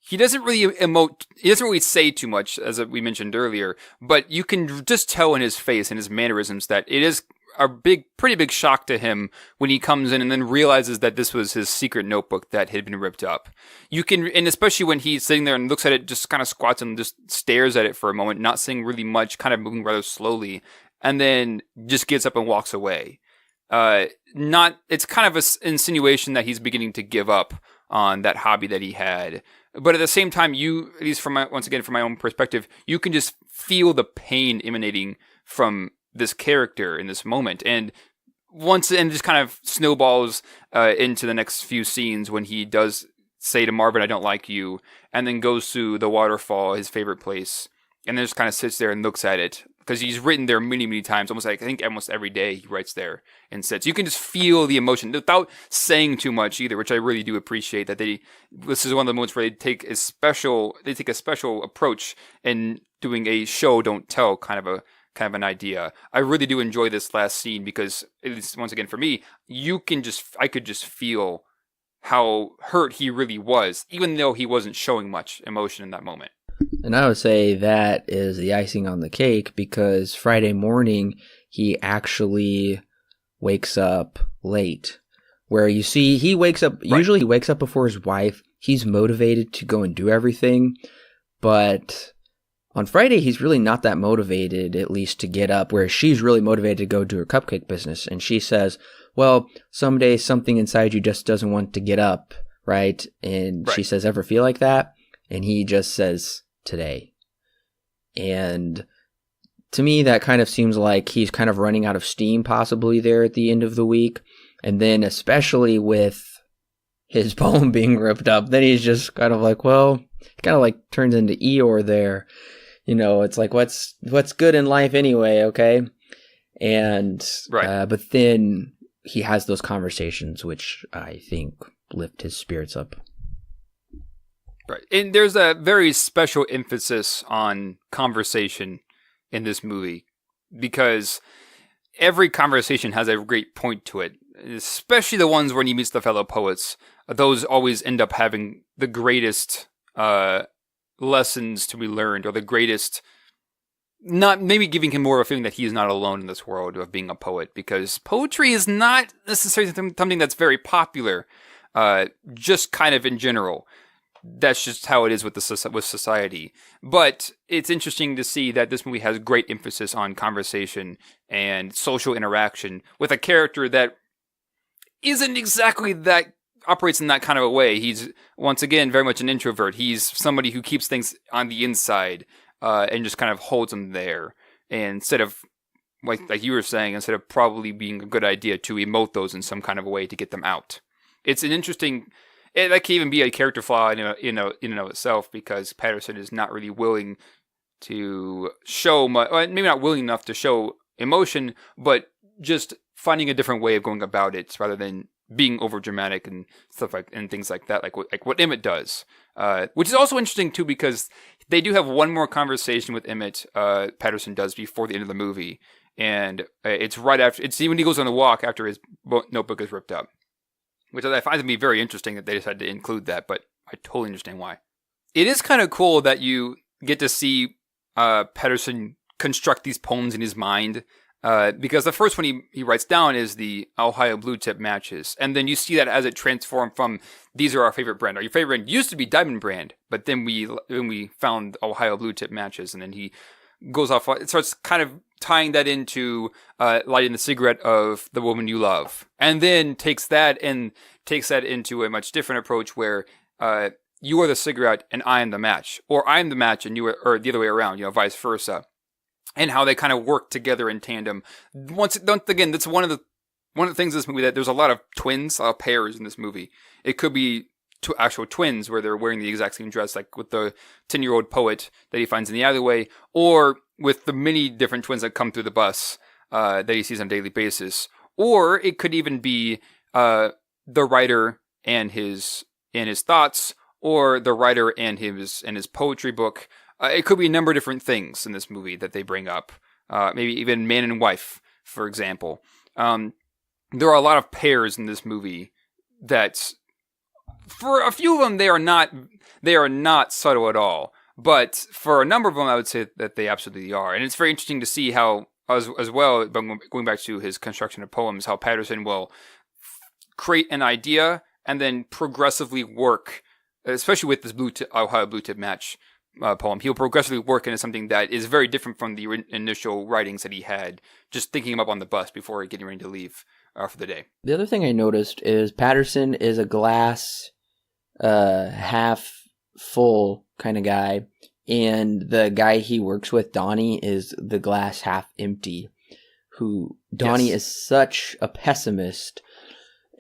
He doesn't really emote, he doesn't really say too much, as we mentioned earlier, but you can just tell in his face and his mannerisms that it is a pretty big shock to him when he comes in and then realizes that this was his secret notebook that had been ripped up. You can, and especially when he's sitting there and looks at it, just kind of squats and just stares at it for a moment, not saying really much, kind of moving rather slowly, and then just gets up and walks away. It's kind of an insinuation that he's beginning to give up on that hobby that he had. But at the same time, you, at least from my own perspective, you can just feel the pain emanating from this character in this moment. And just kind of snowballs into the next few scenes when he does say to Marvin, "I don't like you," and then goes to the waterfall, his favorite place, and then just kind of sits there and looks at it. Because he's written there many, many times, I think almost every day he writes there and sits. You can just feel the emotion without saying too much either, which I really do appreciate. That this is one of the moments where they take a special approach in doing a show don't tell kind of an idea. I really do enjoy this last scene because, at least once again for me, I could just feel how hurt he really was, even though he wasn't showing much emotion in that moment. And I would say that is the icing on the cake, because Friday morning he actually wakes up late, where you see he wakes up, usually he wakes up before his wife. He's motivated to go and do everything. But on Friday, he's really not that motivated, at least to get up, whereas she's really motivated to go do her cupcake business. And she says, well, someday something inside you just doesn't want to get up, right? And she says, ever feel like that? And he just says, today. And to me, that kind of seems like he's kind of running out of steam possibly there at the end of the week. And then especially with his poem being ripped up, then he's just kind of like, well, it kind of like turns into Eeyore there. You know, it's like, what's good in life anyway, okay? And, but then he has those conversations, which I think lift his spirits up. Right. And there's a very special emphasis on conversation in this movie because every conversation has a great point to it, especially the ones when he meets the fellow poets. Those always end up having the greatest lessons to be learned, or the greatest, not maybe giving him more of a feeling that he is not alone in this world of being a poet, because poetry is not necessarily something that's very popular, just kind of in general. That's just how it is with society. But it's interesting to see that this movie has great emphasis on conversation and social interaction with a character that isn't exactly that, operates in that kind of a way. He's, once again, very much an introvert. He's somebody who keeps things on the inside and just kind of holds them there. And instead of, like you were saying, instead of probably being a good idea to emote those in some kind of a way to get them out. It's an interesting... That can even be a character flaw in and of itself, because Paterson is not really willing to show much, maybe not willing enough to show emotion, but just finding a different way of going about it rather than being over dramatic and stuff and things like that, like what Emmett does, which is also interesting too, because they do have one more conversation with Emmett. Paterson does before the end of the movie, and it's right after. It's when he goes on the walk after his notebook is ripped up. Which I find to be very interesting that they decided to include that, but I totally understand why. It is kind of cool that you get to see Paterson construct these poems in his mind, because the first one he writes down is the Ohio Blue Tip matches, and then you see that as it transformed from, these are our favorite brand. Your favorite brand used to be Diamond Brand, but then we found Ohio Blue Tip matches, and then he goes off. It starts kind of tying that into lighting the cigarette of the woman you love, and then takes that into a much different approach where you are the cigarette and I am the match, or I am the match and you are, or the other way around, vice versa, and how they kind of work together in tandem. Once again, that's one of the things in this movie, that there's a lot of twins, pairs in this movie. It could be actual twins where they're wearing the exact same dress, like with the 10-year-old poet that he finds in the alleyway, or with the many different twins that come through the bus that he sees on a daily basis. Or it could even be the writer and his thoughts, or the writer and his poetry book. It could be a number of different things in this movie that they bring up. Maybe even man and wife, for example. There are a lot of pairs in this movie that, for a few of them, they are not subtle at all. But for a number of them, I would say that they absolutely are. And it's very interesting to see how, as well, going back to his construction of poems, how Paterson will create an idea and then progressively work, especially with this Ohio Blue Tip match poem, he'll progressively work into something that is very different from the initial writings that he had, just thinking him up on the bus before getting ready to leave for the day. The other thing I noticed is Paterson is a glass half full kind of guy, and the guy he works with, Donnie, is the glass half empty. Donnie is such a pessimist,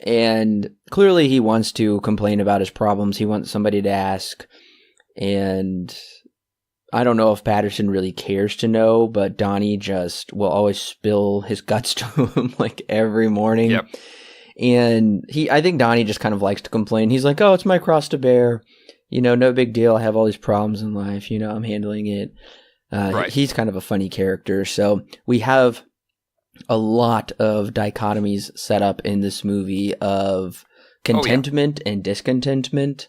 and clearly he wants to complain about his problems. He wants somebody to ask, and I don't know if Paterson really cares to know, but Donnie just will always spill his guts to him like every morning. Yep. And I think Donnie just kind of likes to complain. He's like, oh, it's my cross to bear. No big deal. I have all these problems in life. I'm handling it. Right. He's kind of a funny character. So we have a lot of dichotomies set up in this movie of contentment and discontentment,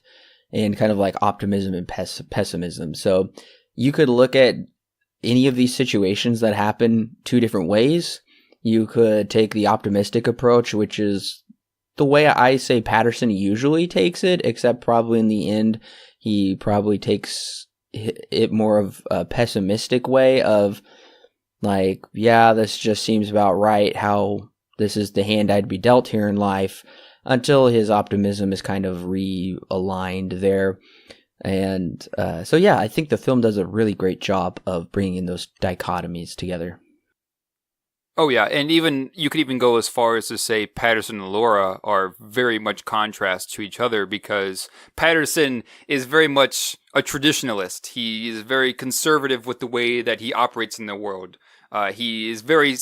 and kind of like optimism and pessimism. So you could look at any of these situations that happen two different ways. You could take the optimistic approach, which is the way I say Paterson usually takes it, except probably in the end, he probably takes it more of a pessimistic way of like, yeah, this just seems about right, how this is the hand I'd be dealt here in life, until his optimism is kind of realigned there. And so, yeah, I think the film does a really great job of bringing those dichotomies together. Oh, yeah, and even you could even go as far as to say Paterson and Laura are very much contrast to each other, because Paterson is very much a traditionalist. He is very conservative with the way that he operates in the world. He is very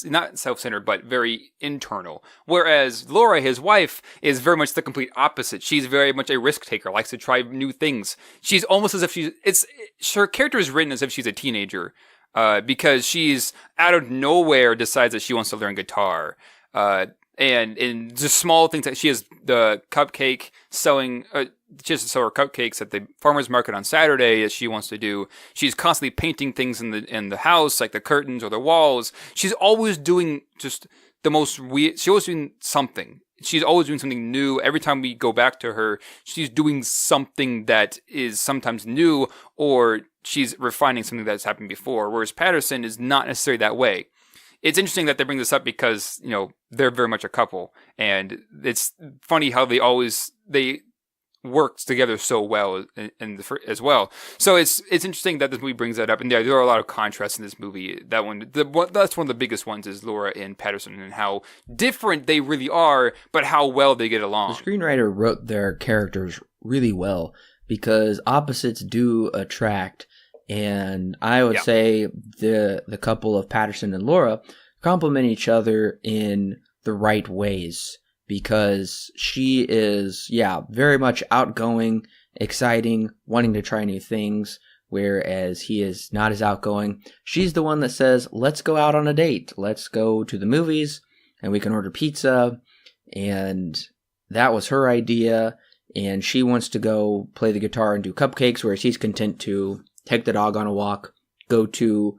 not self-centered, but very internal. Whereas Laura, his wife, is very much the complete opposite. She's very much a risk taker, likes to try new things. She's almost as if her character is written as if she's a teenager. Because she's out of nowhere decides that she wants to learn guitar. And in just small things, that she has the cupcake selling, she has to sell her cupcakes at the farmer's market on Saturday, as she wants to do. She's constantly painting things in the house, like the curtains or the walls. She's always doing just the most weird, she's always doing something. She's always doing something new. Every time we go back to her, she's doing something that is sometimes new, or she's refining something that's happened before. Whereas Paterson is not necessarily that way. It's interesting that they bring this up because, they're very much a couple. And it's funny how they work together so well as well. So it's interesting that this movie brings that up. And there are a lot of contrasts in this movie. That's one of the biggest ones, is Laura and Paterson, and how different they really are, but how well they get along. The screenwriter wrote their characters really well, because opposites do attract. And I would say the couple of Paterson and Laura complement each other in the right ways, because she is, very much outgoing, exciting, wanting to try new things, whereas he is not as outgoing. She's the one that says, let's go out on a date. Let's go to the movies, and we can order pizza. And that was her idea. And she wants to go play the guitar and do cupcakes, whereas he's content to take the dog on a walk, go to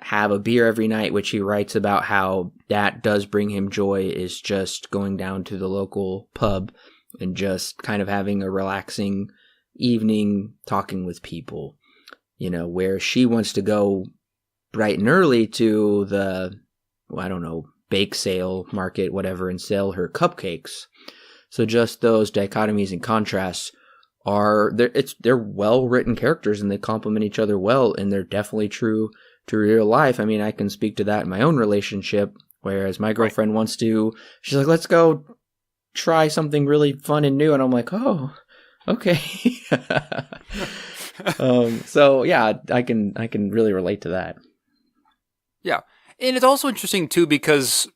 have a beer every night, which he writes about how that does bring him joy, is just going down to the local pub and just kind of having a relaxing evening talking with people, where she wants to go bright and early to the, bake sale, market, whatever, and sell her cupcakes. So just those dichotomies and contrasts they're well-written characters, and they complement each other well, and they're definitely true to real life. I mean, I can speak to that in my own relationship, whereas my girlfriend wants to, she's like, let's go try something really fun and new, and I'm like, oh, okay. So yeah, I can really relate to that. Yeah, and it's also interesting too, because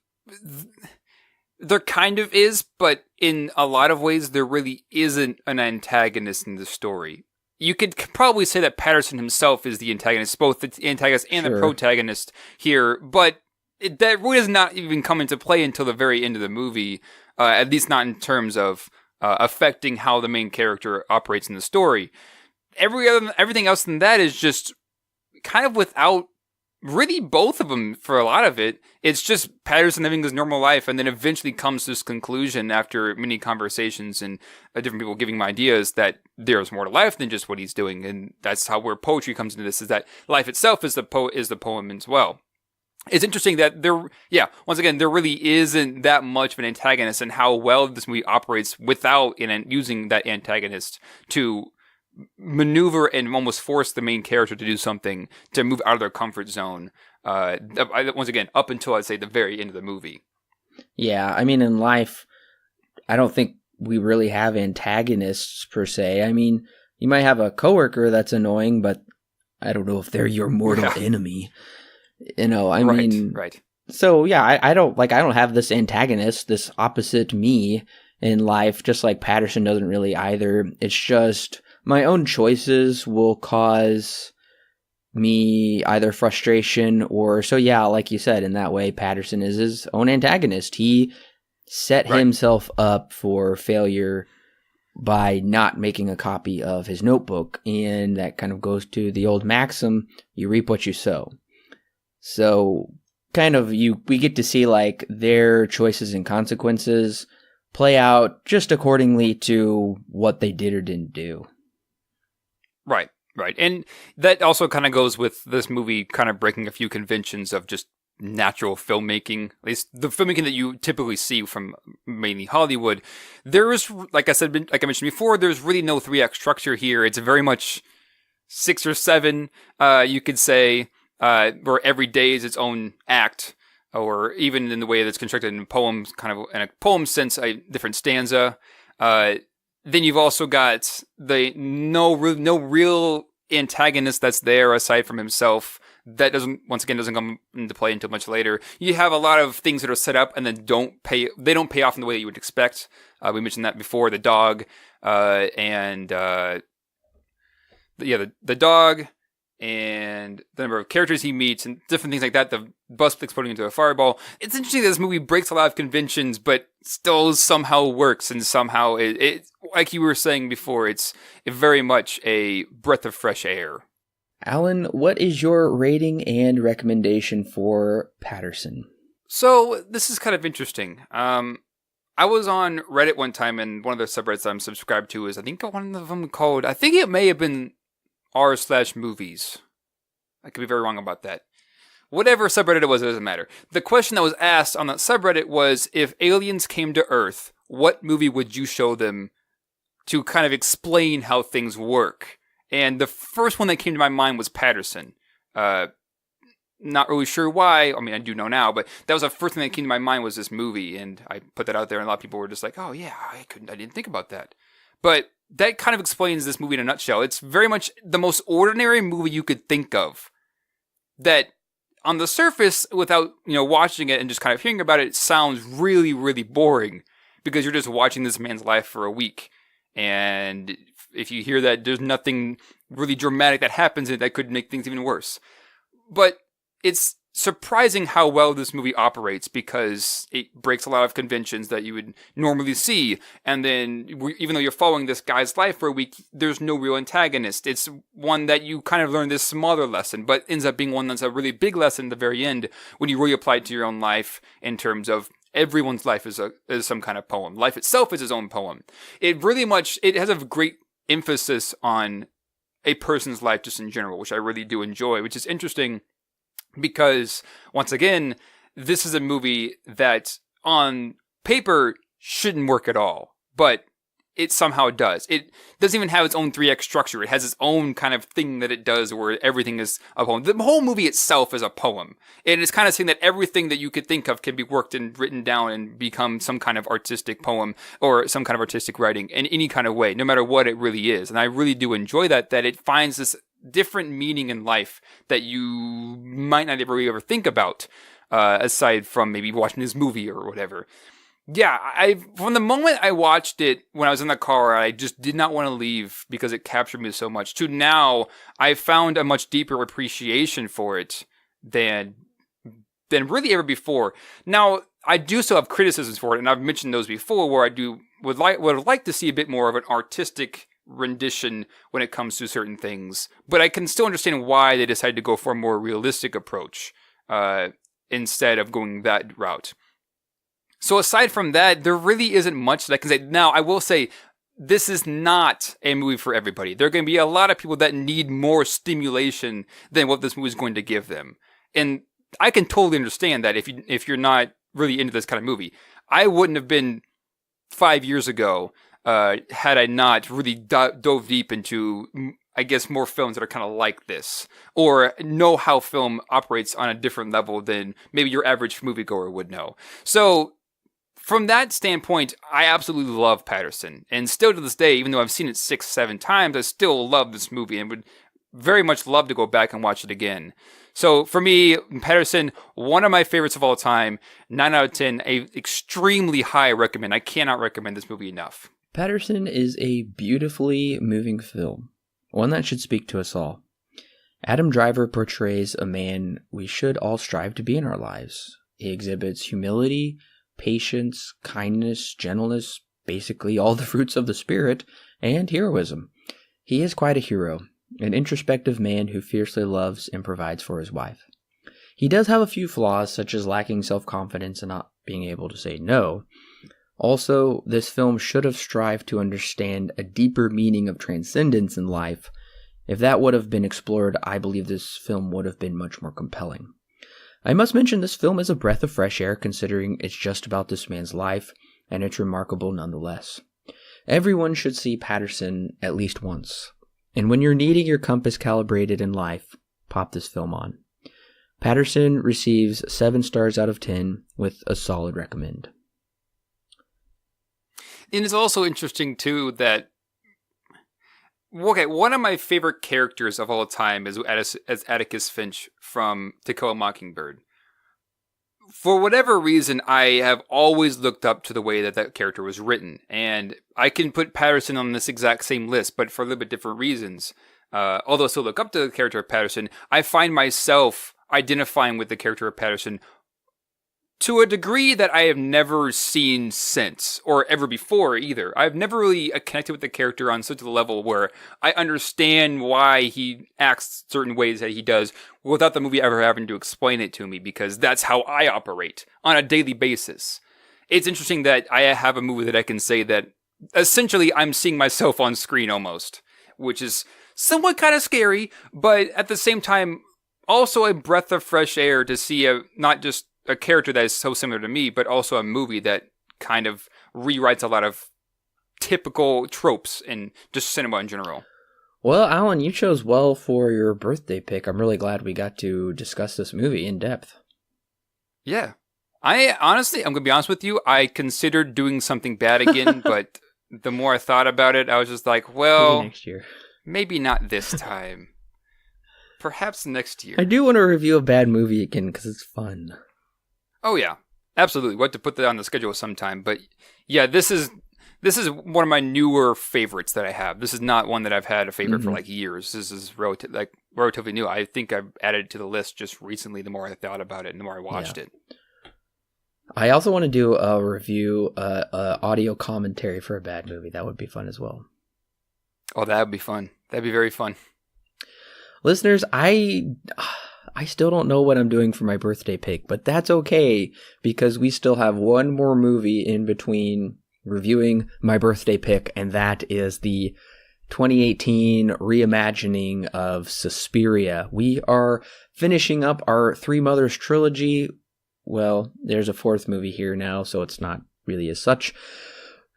there kind of is, but in a lot of ways, there really isn't an antagonist in the story. You could probably say that Paterson himself is the antagonist, both the antagonist and the protagonist here, but that really does not even come into play until the very end of the movie, at least not in terms of affecting how the main character operates in the story. Everything else than that is just kind of without really both of them for a lot of it. It's just Paterson living his normal life, and then eventually comes to this conclusion after many conversations and different people giving him ideas that there's more to life than just what he's doing. And that's how where poetry comes into this, is that life itself is the poem as well. It's interesting that once again, there really isn't that much of an antagonist, and how well this movie operates without using that antagonist to maneuver and almost force the main character to do something, to move out of their comfort zone. Once again, up until I'd say the very end of the movie. Yeah, I mean, in life, I don't think we really have antagonists per se. I mean, you might have a coworker that's annoying, but I don't know if they're your mortal enemy. I mean, right. So yeah, I don't have this antagonist, this opposite me in life, just like Paterson doesn't really either. It's just my own choices will cause me either frustration or, so yeah, like you said, in that way, Paterson is his own antagonist. He set himself up for failure by not making a copy of his notebook. And that kind of goes to the old maxim, you reap what you sow. So kind of we get to see like their choices and consequences play out just accordingly to what they did or didn't do. Right. Right. And that also kind of goes with this movie kind of breaking a few conventions of just natural filmmaking, at least the filmmaking that you typically see from mainly Hollywood. There is, like I said, like I mentioned before, there's really no 3-act structure here. It's very much 6 or 7, you could say, where every day is its own act, or even in the way that's constructed in poems, kind of in a poem sense, a different stanza. Then you've also got the no real antagonist that's there aside from himself. That doesn't come into play until much later. You have a lot of things that are set up and then don't pay off in the way that you would expect. We mentioned that before, the dog, the dog and the number of characters he meets and different things like that. The bus exploding into a fireball. It's interesting that this movie breaks a lot of conventions, but still somehow works, and somehow it like you were saying before, it's very much a breath of fresh air. Alan, what is your rating and recommendation for Paterson? So this is kind of interesting. I was on Reddit one time, and one of the subreddits I'm subscribed to is, I think one of them called, I think it may have been r/movies. I could be very wrong about that. Whatever subreddit it was, it doesn't matter. The question that was asked on that subreddit was, if aliens came to Earth, what movie would you show them to kind of explain how things work? And the first one that came to my mind was Paterson. Not really sure why. I mean, I do know now, but that was the first thing that came to my mind was this movie. And I put that out there, and a lot of people were just like, oh yeah, I didn't think about that. But that kind of explains this movie in a nutshell. It's very much the most ordinary movie you could think of. That on the surface, without watching it and just kind of hearing about it, it sounds really, really boring. Because you're just watching this man's life for a week. And if you hear that there's nothing really dramatic that happens in it, that could make things even worse. But it's surprising how well this movie operates, because it breaks a lot of conventions that you would normally see. And then, even though you're following this guy's life for a week, there's no real antagonist. It's one that you kind of learn this smaller lesson, but ends up being one that's a really big lesson at the very end when you really apply it to your own life, in terms of everyone's life is some kind of poem. Life itself is its own poem. It has a great emphasis on a person's life just in general, which I really do enjoy, which is interesting. Because, once again, this is a movie that, on paper, shouldn't work at all. But it somehow does. It doesn't even have its own 3-act structure. It has its own kind of thing that it does where everything is a poem. The whole movie itself is a poem. And it's kind of saying that everything that you could think of can be worked and written down and become some kind of artistic poem or some kind of artistic writing in any kind of way, no matter what it really is. And I really do enjoy that it finds this different meaning in life that you might not ever think about, aside from maybe watching this movie or whatever. Yeah, from the moment I watched it when I was in the car, I just did not want to leave because it captured me so much. To now, I found a much deeper appreciation for it than really ever before. Now, I do still have criticisms for it, and I've mentioned those before, where I would like to see a bit more of an artistic rendition when it comes to certain things, but I can still understand why they decided to go for a more realistic approach instead of going that route. So aside from that, there really isn't much that I can say. Now, I will say, this is not a movie for everybody. There are going to be a lot of people that need more stimulation than what this movie is going to give them. And I can totally understand that if you're not really into this kind of movie. I wouldn't have been 5 years ago had I not really dove deep into, I guess, more films that are kind of like this, or know how film operates on a different level than maybe your average moviegoer would know. So, from that standpoint, I absolutely love Paterson. And still to this day, even though I've seen it 6-7 times, I still love this movie and would very much love to go back and watch it again. So for me, Paterson, one of my favorites of all time, 9 out of 10, a extremely high recommend. I cannot recommend this movie enough. Paterson is a beautifully moving film, one that should speak to us all. Adam Driver portrays a man we should all strive to be in our lives. He exhibits humility, patience, kindness, gentleness, basically all the fruits of the spirit, and heroism. He is quite a hero, an introspective man who fiercely loves and provides for his wife. He does have a few flaws, such as lacking self-confidence and not being able to say no. Also, this film should have strived to understand a deeper meaning of transcendence in life If that would have been explored, I believe this film would have been much more compelling. I must mention this film is a breath of fresh air considering it's just about this man's life, and it's remarkable nonetheless. Everyone should see Paterson at least once. And when you're needing your compass calibrated in life, pop this film on. Paterson receives 7 stars out of 10 with a solid recommend. And it's also interesting, too, that one of my favorite characters of all time is Atticus Finch from To Kill a Mockingbird. For whatever reason, I have always looked up to the way that character was written. And I can put Paterson on this exact same list, but for a little bit different reasons. Although I still look up to the character of Paterson, I find myself identifying with the character of Paterson to a degree that I have never seen since, or ever before either. I've never really connected with the character on such a level where I understand why he acts certain ways that he does without the movie ever having to explain it to me, because that's how I operate on a daily basis. It's interesting that I have a movie that I can say that essentially I'm seeing myself on screen almost, which is somewhat kind of scary, but at the same time, also a breath of fresh air to see not just a character that is so similar to me, but also a movie that kind of rewrites a lot of typical tropes in just cinema in general. Well, Alan, you chose well for your birthday pick. I'm really glad we got to discuss this movie in depth. Yeah. I'm going to be honest with you, I considered doing something bad again, but the more I thought about it, I was just like, well, maybe next year. Maybe not this time. Perhaps next year. I do want to review a bad movie again because it's fun. Oh yeah, absolutely. We'll have to put that on the schedule sometime. But yeah, this is one of my newer favorites that I have. This is not one that I've had a favorite for like years. This is relatively new. I think I've added it to the list just recently. The more I thought about it, and the more I watched it. I also want to do a review, audio commentary for a bad movie. That would be fun as well. Oh, that would be fun. That'd be very fun. Listeners, I still don't know what I'm doing for my birthday pick, but that's okay because we still have one more movie in between reviewing my birthday pick, and that is the 2018 reimagining of Suspiria. We are finishing up our Three Mothers trilogy. Well, there's a 4th movie here now, so it's not really as such.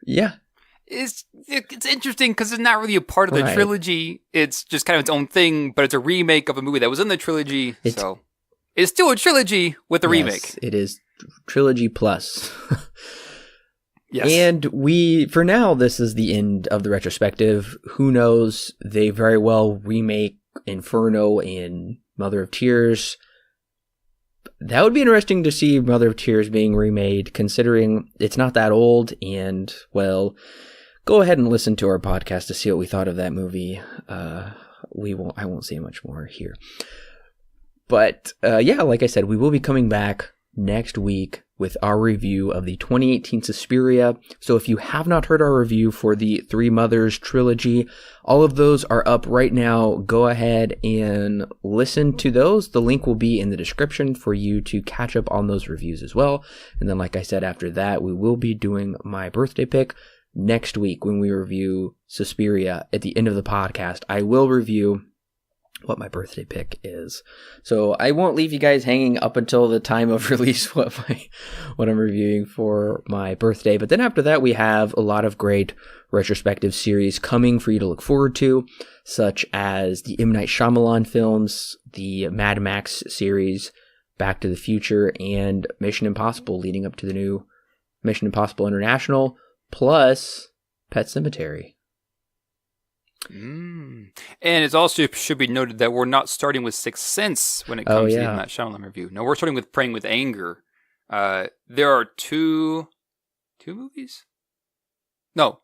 Yeah. It's interesting because it's not really a part of the trilogy. It's just kind of its own thing, but it's a remake of a movie that was in the trilogy. So it's still a trilogy with a remake. It is trilogy plus. Yes. And for now, this is the end of the retrospective. Who knows? They very well remake Inferno and Mother of Tears. That would be interesting to see Mother of Tears being remade, considering it's not that old. And, well, go ahead and listen to our podcast to see what we thought of that movie. I won't say much more here. But, yeah, like I said, we will be coming back next week with our review of the 2018 Suspiria. So if you have not heard our review for the Three Mothers trilogy, all of those are up right now. Go ahead and listen to those. The link will be in the description for you to catch up on those reviews as well. And then, like I said, after that, we will be doing my birthday pick next week when we review Suspiria. At the end of the podcast, I will review what my birthday pick is. So I won't leave you guys hanging up until the time of release what I'm reviewing for my birthday. But then after that, we have a lot of great retrospective series coming for you to look forward to, such as the M. Night Shyamalan films, the Mad Max series, Back to the Future, and Mission Impossible leading up to the new Mission Impossible International, plus Pet Sematary. And it also should be noted that we're not starting with Sixth Sense when it comes to the M. Night Shyamalan review. No, we're starting with Praying with Anger. There are two movies? No,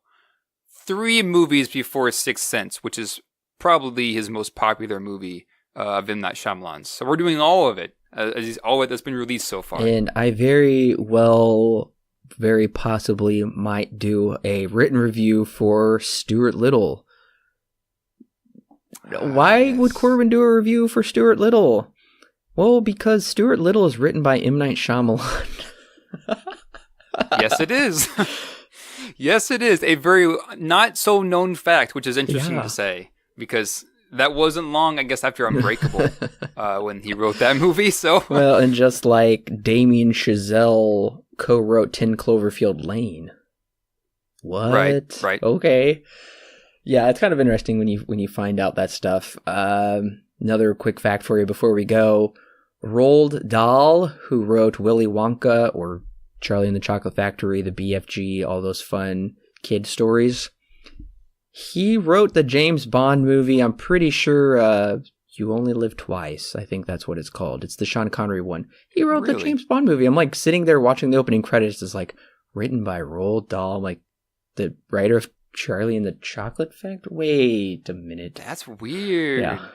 3 movies before Sixth Sense, which is probably his most popular movie of M. Night Shyamalan's. So we're doing all of it, all of it that's been released so far. And I very possibly might do a written review for Stuart Little. Why would Corbin do a review for Stuart Little? Well, because Stuart Little is written by M. Night Shyamalan. Yes, it is. Yes, it is. A very not so known fact, which is interesting to say, because that wasn't long, I guess, after Unbreakable when he wrote that movie. So well, and just like Damien Chazelle co-wrote 10 Cloverfield Lane. What? Right. Okay. Yeah, it's kind of interesting when you find out that stuff. Another quick fact for you before we go. Roald Dahl, who wrote Willy Wonka or Charlie and the Chocolate Factory, the BFG, all those fun kid stories. He wrote the James Bond movie. I'm pretty sure You Only Live Twice. I think that's what it's called. It's the Sean Connery one. He wrote the James Bond movie. I'm like sitting there watching the opening credits. It's like written by Roald Dahl. I'm like the writer of Charlie and the Chocolate Factory. Wait a minute. That's weird. Yeah.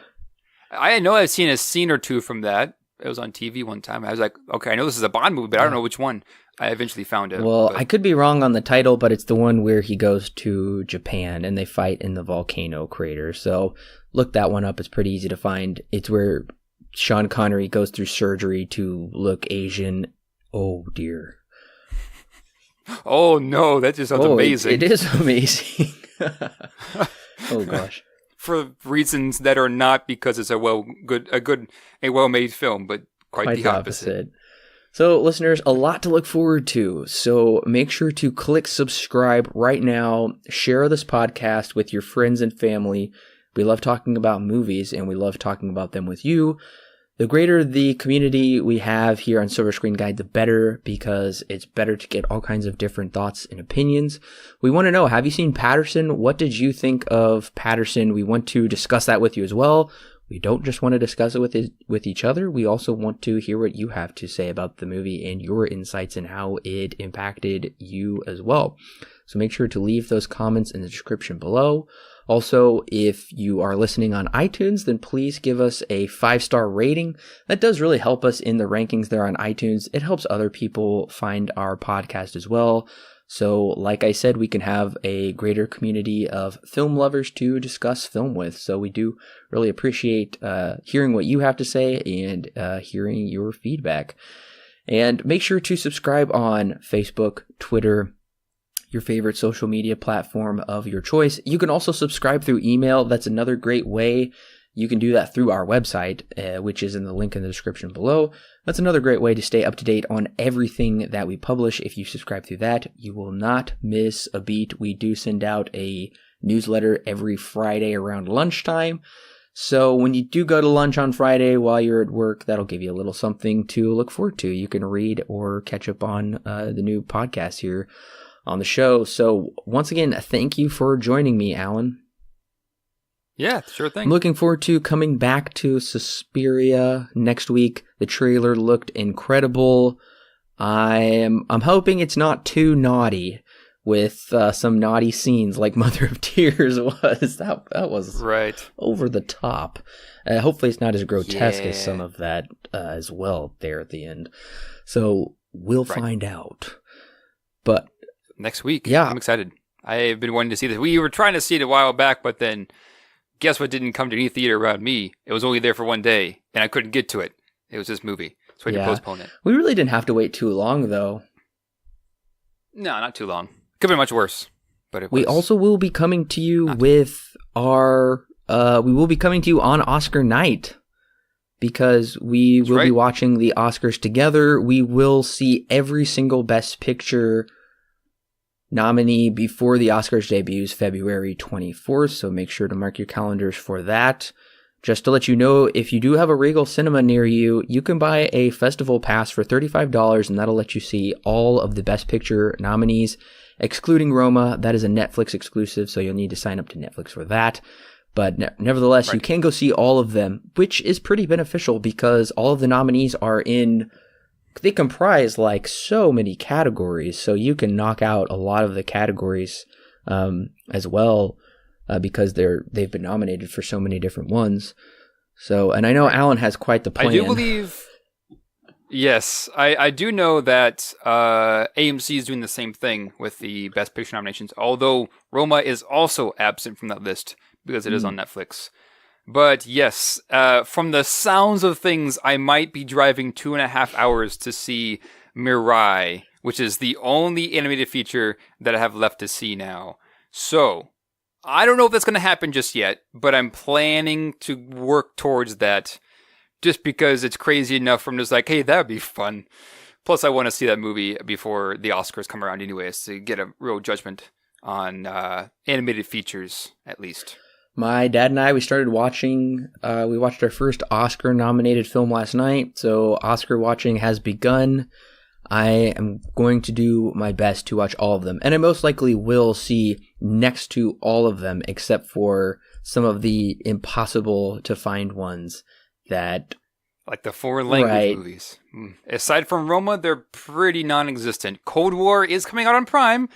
I know I've seen a scene or two from that. It was on TV one time. I was like, okay, I know this is a Bond movie, but I don't know which one. I eventually found it. Well, I could be wrong on the title, but it's the one where he goes to Japan and they fight in the volcano crater. So look that one up. It's pretty easy to find. It's where Sean Connery goes through surgery to look Asian. Oh, dear. Oh, no. That just sounds amazing. It is amazing. Oh, gosh. For reasons that are not because it's a well-made film, but quite the opposite. So, listeners, a lot to look forward to. So make sure to click subscribe right now. Share this podcast with your friends and family. We love talking about movies, and we love talking about them with you. The greater the community we have here on Silver Screen Guide, the better, because it's better to get all kinds of different thoughts and opinions. We want to know, have you seen Paterson? What did you think of Paterson? We want to discuss that with you as well. We don't just want to discuss it with each other. We also want to hear what you have to say about the movie and your insights and how it impacted you as well. So make sure to leave those comments in the description below. Also, if you are listening on iTunes, then please give us a 5-star rating. That does really help us in the rankings there on iTunes. It helps other people find our podcast as well. So, like I said, we can have a greater community of film lovers to discuss film with. So we do really appreciate hearing what you have to say and hearing your feedback. And make sure to subscribe on Facebook, Twitter, your favorite social media platform of your choice. You can also subscribe through email. That's another great way. You can do that through our website, which is in the link in the description below. That's another great way to stay up to date on everything that we publish. If you subscribe through that, you will not miss a beat. We do send out a newsletter every Friday around lunchtime. So when you do go to lunch on Friday while you're at work, that'll give you a little something to look forward to. You can read or catch up on the new podcast here on the show. So once again, thank you for joining me, Alan. Yeah, sure thing. I'm looking forward to coming back to Suspiria next week. The trailer looked incredible. I'm hoping it's not too naughty with some naughty scenes like Mother of Tears was. That was right over the top. Hopefully it's not as grotesque as some of that as well there at the end. So we'll find out. But next week, yeah, I'm excited. I've been wanting to see this. We were trying to see it a while back, but then guess what didn't come to any theater around me? It was only there for one day, and I couldn't get to it. It was this movie, so we had to postpone it. We really didn't have to wait too long, though. No, not too long. Could be much worse. But it was. We also will be coming to you with our. We will be coming to you on Oscar night, because we will be watching the Oscars together. We will see every single Best Picture nominee before the Oscars debuts February 24th, so make sure to mark your calendars for that. Just to let you know, if you do have a Regal Cinema near you, you can buy a festival pass for $35, and that'll let you see all of the Best Picture nominees, excluding Roma. That is a Netflix exclusive, so you'll need to sign up to Netflix for that. But nevertheless, you can go see all of them, which is pretty beneficial because all of the nominees are they comprise like so many categories, so you can knock out a lot of the categories as well because they've been nominated for so many different ones. So, and I know Alan has quite the plan. I do believe, yes, I do know that AMC is doing the same thing with the Best Picture nominations, although Roma is also absent from that list because it is on Netflix. But yes, from the sounds of things, I might be driving 2.5 hours to see Mirai, which is the only animated feature that I have left to see now. So, I don't know if that's going to happen just yet, but I'm planning to work towards that just because it's crazy enough from just like, hey, that would be fun. Plus, I want to see that movie before the Oscars come around anyways to get a real judgment on animated features, at least. My dad and I, we started watching, we watched our first Oscar-nominated film last night, so Oscar watching has begun. I am going to do my best to watch all of them, and I most likely will see next to all of them, except for some of the impossible-to-find ones that... Like the foreign language movies. Aside from Roma, they're pretty non-existent. Cold War is coming out on Prime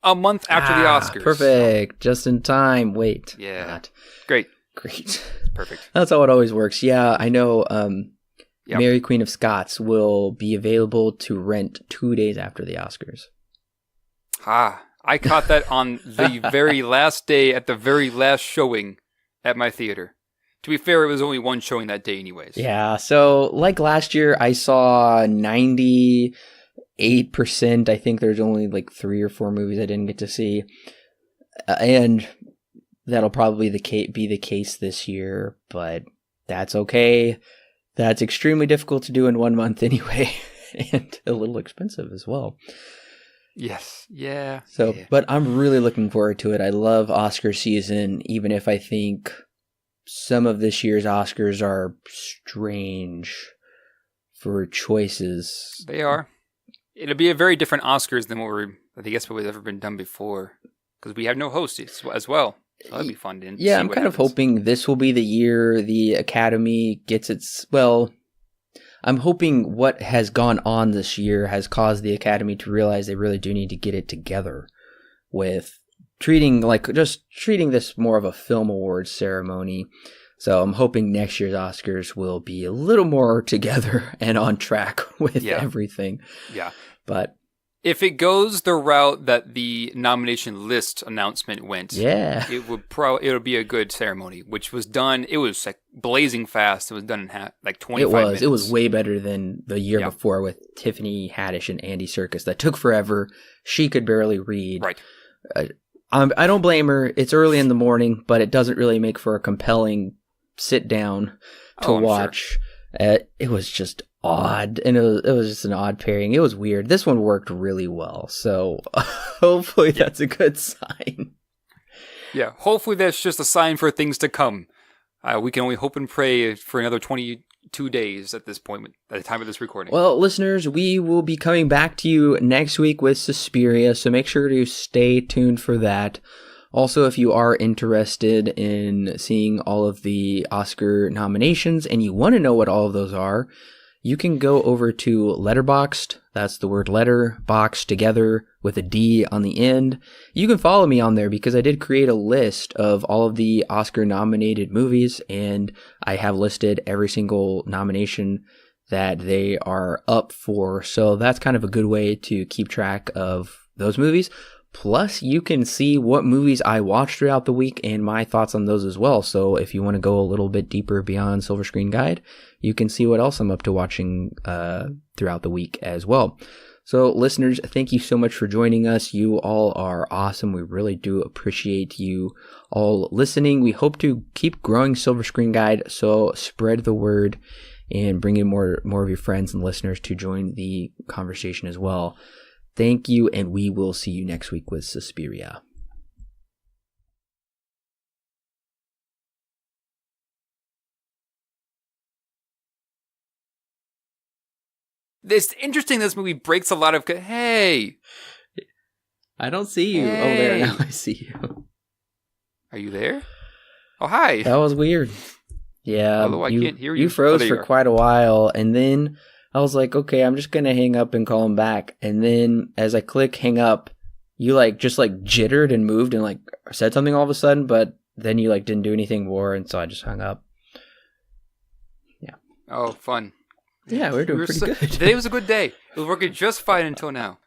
a month after the Oscars. Perfect. Just in time. Wait. Yeah. Not. Great. Perfect. That's how it always works. Yeah, I know Mary Queen of Scots will be available to rent 2 days after the Oscars. I caught that on the very last day at the very last showing at my theater. To be fair, it was only one showing that day anyways. Yeah, so like last year, I saw 98%. I think there's only like 3 or 4 movies I didn't get to see. And that'll probably be the case this year, but that's okay. That's extremely difficult to do in 1 month anyway, and a little expensive as well. Yes, yeah. So, but I'm really looking forward to it. I love Oscar season, even if I think... some of this year's Oscars are strange for choices. They are. It'll be a very different Oscars than what we've ever been done before, because we have no host as well. So that'll be fun to see. I'm kind of hoping this will be the year the Academy gets its... Well, I'm hoping what has gone on this year has caused the Academy to realize they really do need to get it together with... treating this more of a film awards ceremony. So I'm hoping next year's Oscars will be a little more together and on track with everything. Yeah. But if it goes the route that the nomination list announcement went, it'll be a good ceremony, which was done. It was like blazing fast. It was done in like 25 minutes. It was way better than the year before with Tiffany Haddish and Andy Serkis. That took forever. She could barely read. Right. I don't blame her. It's early in the morning, but it doesn't really make for a compelling sit down to watch. Sure. It was just odd, and it was just an odd pairing. It was weird. This one worked really well, so hopefully that's a good sign. Yeah, hopefully that's just a sign for things to come. We can only hope and pray for another 22 days at this point, at the time of this recording. Well, listeners, we will be coming back to you next week with Suspiria, so make sure to stay tuned for that. Also, if you are interested in seeing all of the Oscar nominations and you want to know what all of those are, you can go over to Letterboxd. That's the word letter, box together with a D on the end. You can follow me on there because I did create a list of all of the Oscar nominated movies, and I have listed every single nomination that they are up for. So that's kind of a good way to keep track of those movies. Plus, you can see what movies I watched throughout the week and my thoughts on those as well. So if you want to go a little bit deeper beyond Silver Screen Guide, you can see what else I'm up to watching throughout the week as well. So listeners, thank you so much for joining us. You all are awesome. We really do appreciate you all listening. We hope to keep growing Silver Screen Guide, so spread the word and bring in more of your friends and listeners to join the conversation as well. Thank you, and we will see you next week with Suspiria. It's interesting this movie breaks a lot of... Hey! I don't see you. Hey. Oh, there, now I see you. Are you there? Oh, hi. That was weird. Yeah, although I can't hear you. You froze for quite a while, and then... I was like, okay, I'm just going to hang up and call him back. And then as I click hang up, you just jittered and moved and said something all of a sudden, but then you didn't do anything more. And so I just hung up. Yeah. Oh, fun. Yeah, we're doing pretty good. Today was a good day. It was working just fine until now.